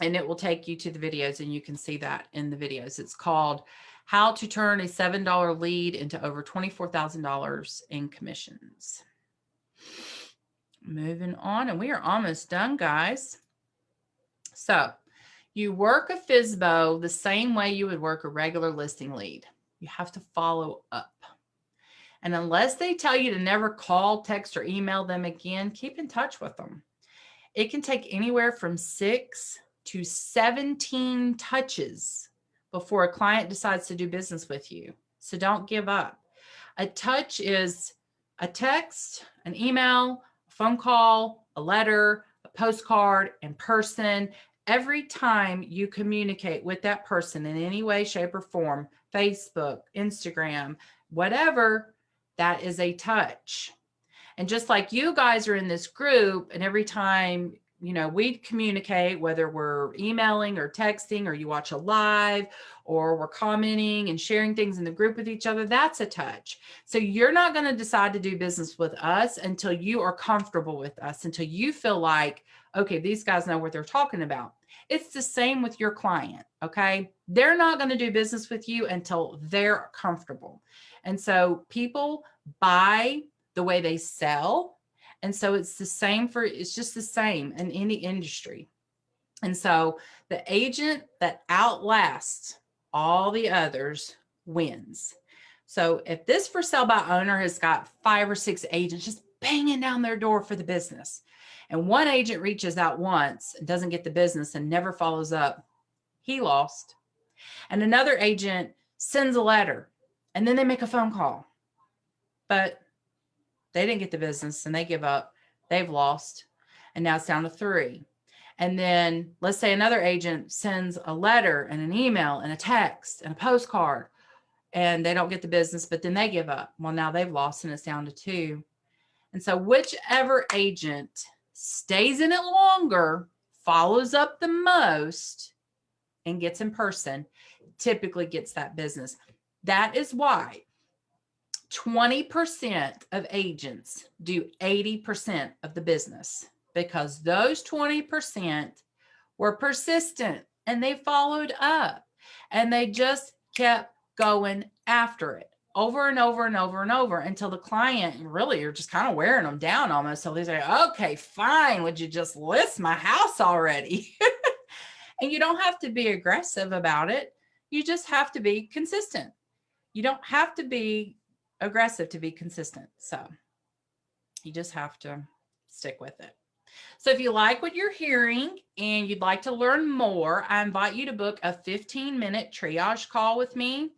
and it will take you to the videos, and you can see that in the videos. It's called How to Turn a $7 Lead into over $24,000 in commissions. Moving on, and we are almost done, guys. So you work a FSBO the same way you would work a regular listing lead. You have to follow up. And unless they tell you to never call, text, or email them again, keep in touch with them. It can take anywhere from 6 to 17 touches before a client decides to do business with you. So don't give up. A touch is a text, an email, a phone call, a letter, a postcard, in person. Every time you communicate with that person in any way, shape, or form, Facebook, Instagram, whatever, that is a touch. And just like you guys are in this group, and every time we communicate, whether we're emailing or texting, or you watch a live, or we're commenting and sharing things in the group with each other, that's a touch. So you're not going to decide to do business with us until you are comfortable with us, until you feel like, okay, these guys know what they're talking about. It's the same with your client, okay? They're not going to do business with you until they're comfortable. And so people buy the way they sell. And so it's just the same in any industry. And so the agent that outlasts all the others wins. So if this for sale by owner has got 5 or 6 agents just banging down their door for the business, and one agent reaches out once and doesn't get the business and never follows up, he lost. And another agent sends a letter and then they make a phone call, but they didn't get the business and they give up. They've lost. And now it's down to 3. And then let's say another agent sends a letter and an email and a text and a postcard, and they don't get the business, but then they give up. Well, now they've lost and it's down to 2. And so whichever agent stays in it longer, follows up the most, and gets in person, typically gets that business. That is why 20% of agents do 80% of the business, because those 20% were persistent and they followed up and they just kept going after it over and over and over and over until the client really you're just kind of wearing them down almost. So they say, okay, fine. Would you just list my house already? And you don't have to be aggressive about it. You just have to be consistent. You don't have to be aggressive to be consistent. So you just have to stick with it. So if you like what you're hearing and you'd like to learn more, I invite you to book a 15-minute triage call with me.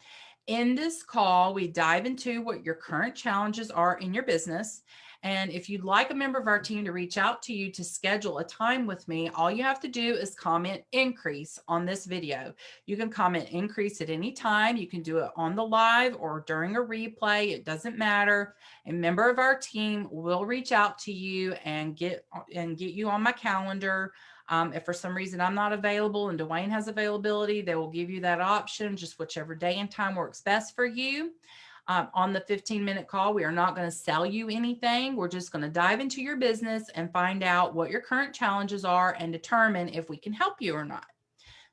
In this call, we dive into what your current challenges are in your business. And if you'd like a member of our team to reach out to you to schedule a time with me, all you have to do is comment increase on this video. You can comment increase at any time. You can do it on the live or during a replay. It doesn't matter. A member of our team will reach out to you and get you on my calendar. If for some reason I'm not available and Dwayne has availability, they will give you that option, just whichever day and time works best for you. On the 15-minute call, we are not going to sell you anything. We're just going to dive into your business and find out what your current challenges are and determine if we can help you or not.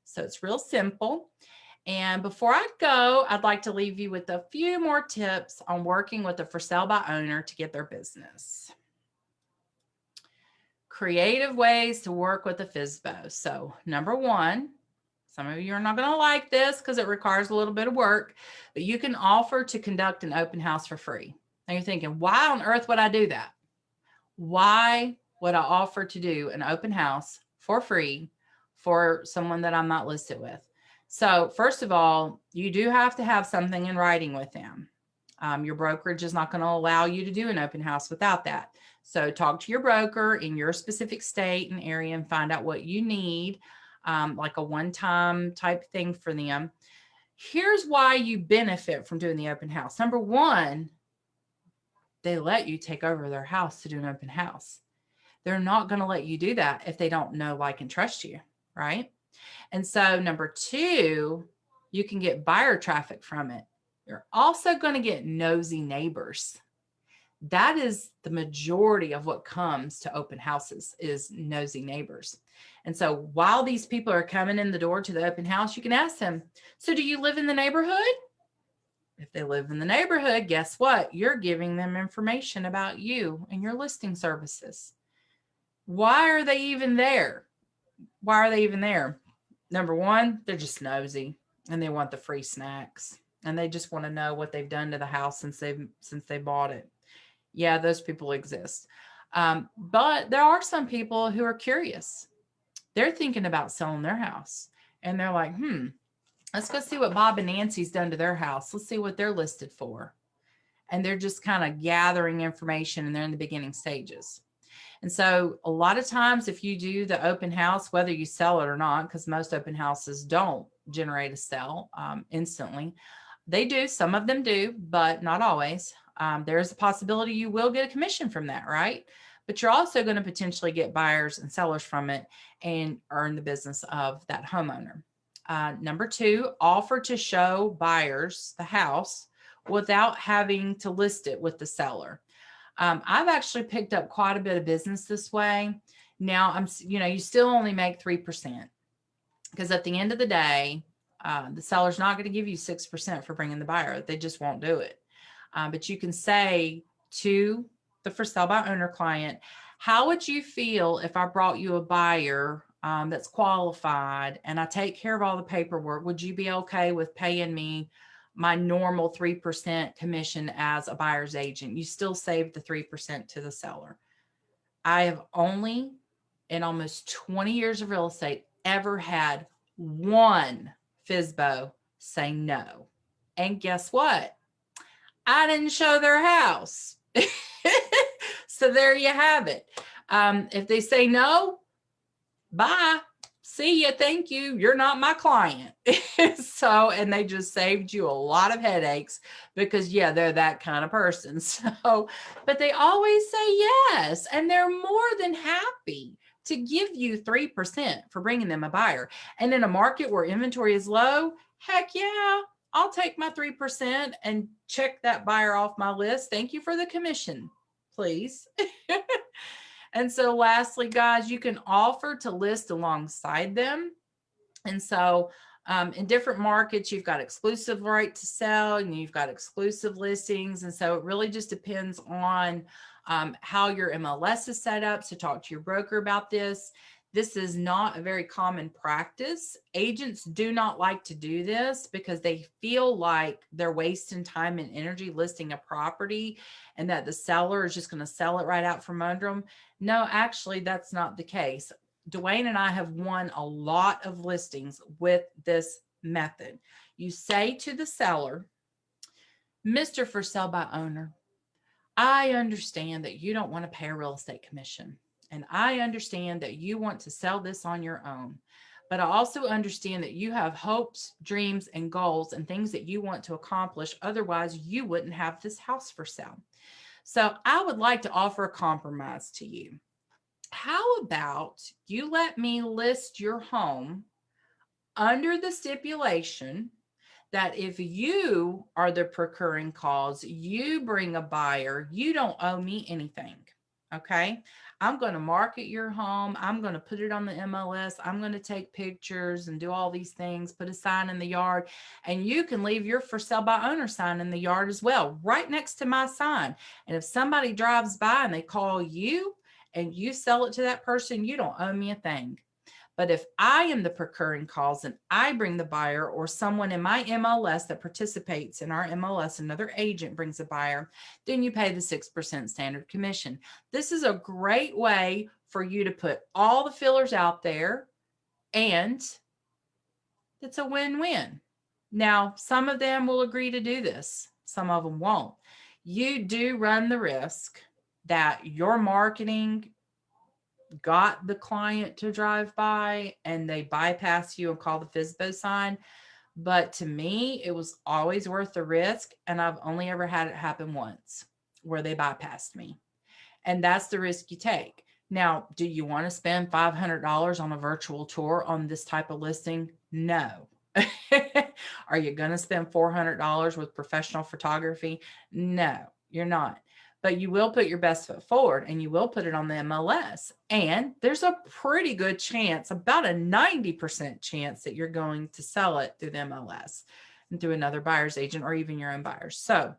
So it's real simple. And before I go, I'd like to leave you with a few more tips on working with a for sale by owner to get their business. Creative ways to work with a FSBO. So number 1, some of you are not going to like this because it requires a little bit of work, but you can offer to conduct an open house for free. Now you're thinking, why on earth would I do that? Why would I offer to do an open house for free for someone that I'm not listed with? So first of all, you do have to have something in writing with them. Your brokerage is not going to allow you to do an open house without that. So talk to your broker in your specific state and area and find out what you need. Like a one-time type thing for them. Here's why you benefit from doing the open house. Number 1, they let you take over their house to do an open house. They're not going to let you do that if they don't know, like, and trust you, right? And so number 2, you can get buyer traffic from it. You're also going to get nosy neighbors. That is the majority of what comes to open houses is nosy neighbors. And so while these people are coming in the door to the open house, you can ask them, so do you live in the neighborhood? If they live in the neighborhood, guess what? You're giving them information about you and your listing services. Why are they even there? Why are they even there? Number 1, they're just nosy and they want the free snacks and they just want to know what they've done to the house since they bought it. Yeah, those people exist. But there are some people who are curious. They're thinking about selling their house and they're like, let's go see what Bob and Nancy's done to their house. Let's see what they're listed for. And they're just kind of gathering information and they're in the beginning stages. And so a lot of times if you do the open house, whether you sell it or not, because most open houses don't generate a sale instantly. They do, some of them do, but not always. There's a possibility you will get a commission from that, right? But you're also going to potentially get buyers and sellers from it and earn the business of that homeowner. Number 2, offer to show buyers the house without having to list it with the seller. I've actually picked up quite a bit of business this way. Now, you still only make 3% because at the end of the day, the seller's not going to give you 6% for bringing the buyer. They just won't do it. But you can say to the for sale by owner client, how would you feel if I brought you a buyer that's qualified and I take care of all the paperwork? Would you be okay with paying me my normal 3% commission as a buyer's agent? You still save the 3% to the seller. I have only, in almost 20 years of real estate, ever had one FSBO say no. And guess what? I didn't show their house. So there you have it. If they say no, Bye. See ya. Thank you. You're not my client. So, and they just saved you a lot of headaches because, yeah, they're that kind of person. So, but they always say yes. And they're more than happy to give you 3% for bringing them a buyer. And in a market where inventory is low, heck yeah, I'll take my 3% and check that buyer off my list. Thank you for the commission, please. And so lastly, guys, you can offer to list alongside them. And so in different markets, you've got exclusive right to sell and you've got exclusive listings. And so it really just depends on how your MLS is set up. So talk to your broker about this. This is not a very common practice. Agents do not like to do this because they feel like they're wasting time and energy listing a property and that the seller is just going to sell it right out from under them. No, actually, that's not the case. Dwayne and I have won a lot of listings with this method. You say to the seller, Mr. For Sale by Owner, I understand that you don't want to pay a real estate commission. And I understand that you want to sell this on your own. But I also understand that you have hopes, dreams, and goals and things that you want to accomplish. Otherwise, you wouldn't have this house for sale. So I would like to offer a compromise to you. How about you let me list your home under the stipulation that if you are the procuring cause, you bring a buyer, you don't owe me anything. Okay. I'm going to market your home. I'm going to put it on the MLS. I'm going to take pictures and do all these things, put a sign in the yard, and you can leave your For Sale by Owner sign in the yard as well, right next to my sign. And if somebody drives by and they call you and you sell it to that person, you don't owe me a thing. But if I am the procuring cause and I bring the buyer or someone in my MLS that participates in our MLS, another agent brings a buyer, then you pay the 6% standard commission. This is a great way for you to put all the fillers out there, and it's a win-win. Now, some of them will agree to do this. Some of them won't. You do run the risk that your marketing got the client to drive by and they bypass you and call the FSBO sign. But to me, it was always worth the risk. And I've only ever had it happen once where they bypassed me. And that's the risk you take. Now, do you want to spend $500 on a virtual tour on this type of listing? No. Are you going to spend $400 with professional photography? No, you're not. But you will put your best foot forward and you will put it on the MLS. And there's a pretty good chance, about a 90% chance, that you're going to sell it through the MLS and through another buyer's agent or even your own buyers. So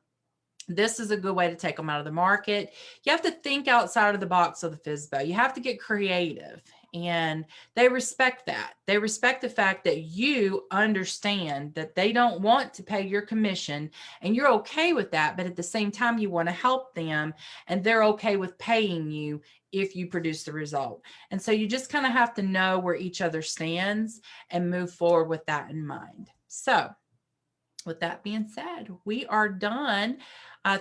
this is a good way to take them out of the market. You have to think outside of the box of the FSBO. You have to get creative, and they respect that. They respect the fact that you understand that they don't want to pay your commission and you're okay with that. But at the same time, you want to help them and they're okay with paying you if you produce the result. And so you just kind of have to know where each other stands and move forward with that in mind. So with that being said, we are done.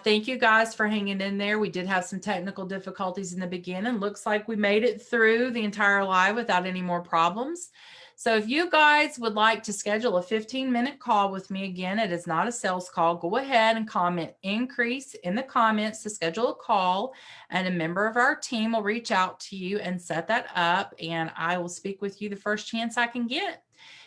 Thank you guys for hanging in there. We did have some technical difficulties in the beginning. Looks like we made it through the entire live without any more problems. So if you guys would like to schedule a 15-minute call with me, again, it is not a sales call. Go ahead and comment increase in the comments to schedule a call, and a member of our team will reach out to you and set that up, and I will speak with you the first chance I can get.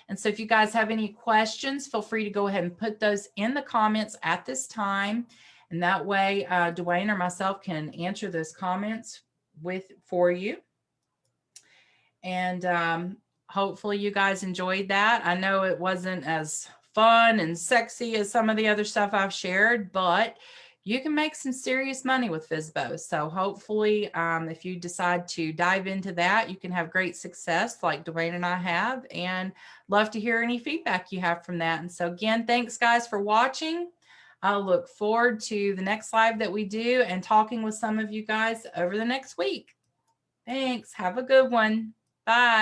And so if you guys have any questions, feel free to go ahead and put those in the comments at this time. And that way, Dwayne or myself can answer those comments for you. And hopefully you guys enjoyed that. I know it wasn't as fun and sexy as some of the other stuff I've shared, but you can make some serious money with FSBO. So hopefully, if you decide to dive into that, you can have great success like Dwayne and I have, and love to hear any feedback you have from that. And so again, thanks guys for watching. I'll look forward to the next live that we do and talking with some of you guys over the next week. Thanks. Have a good one. Bye.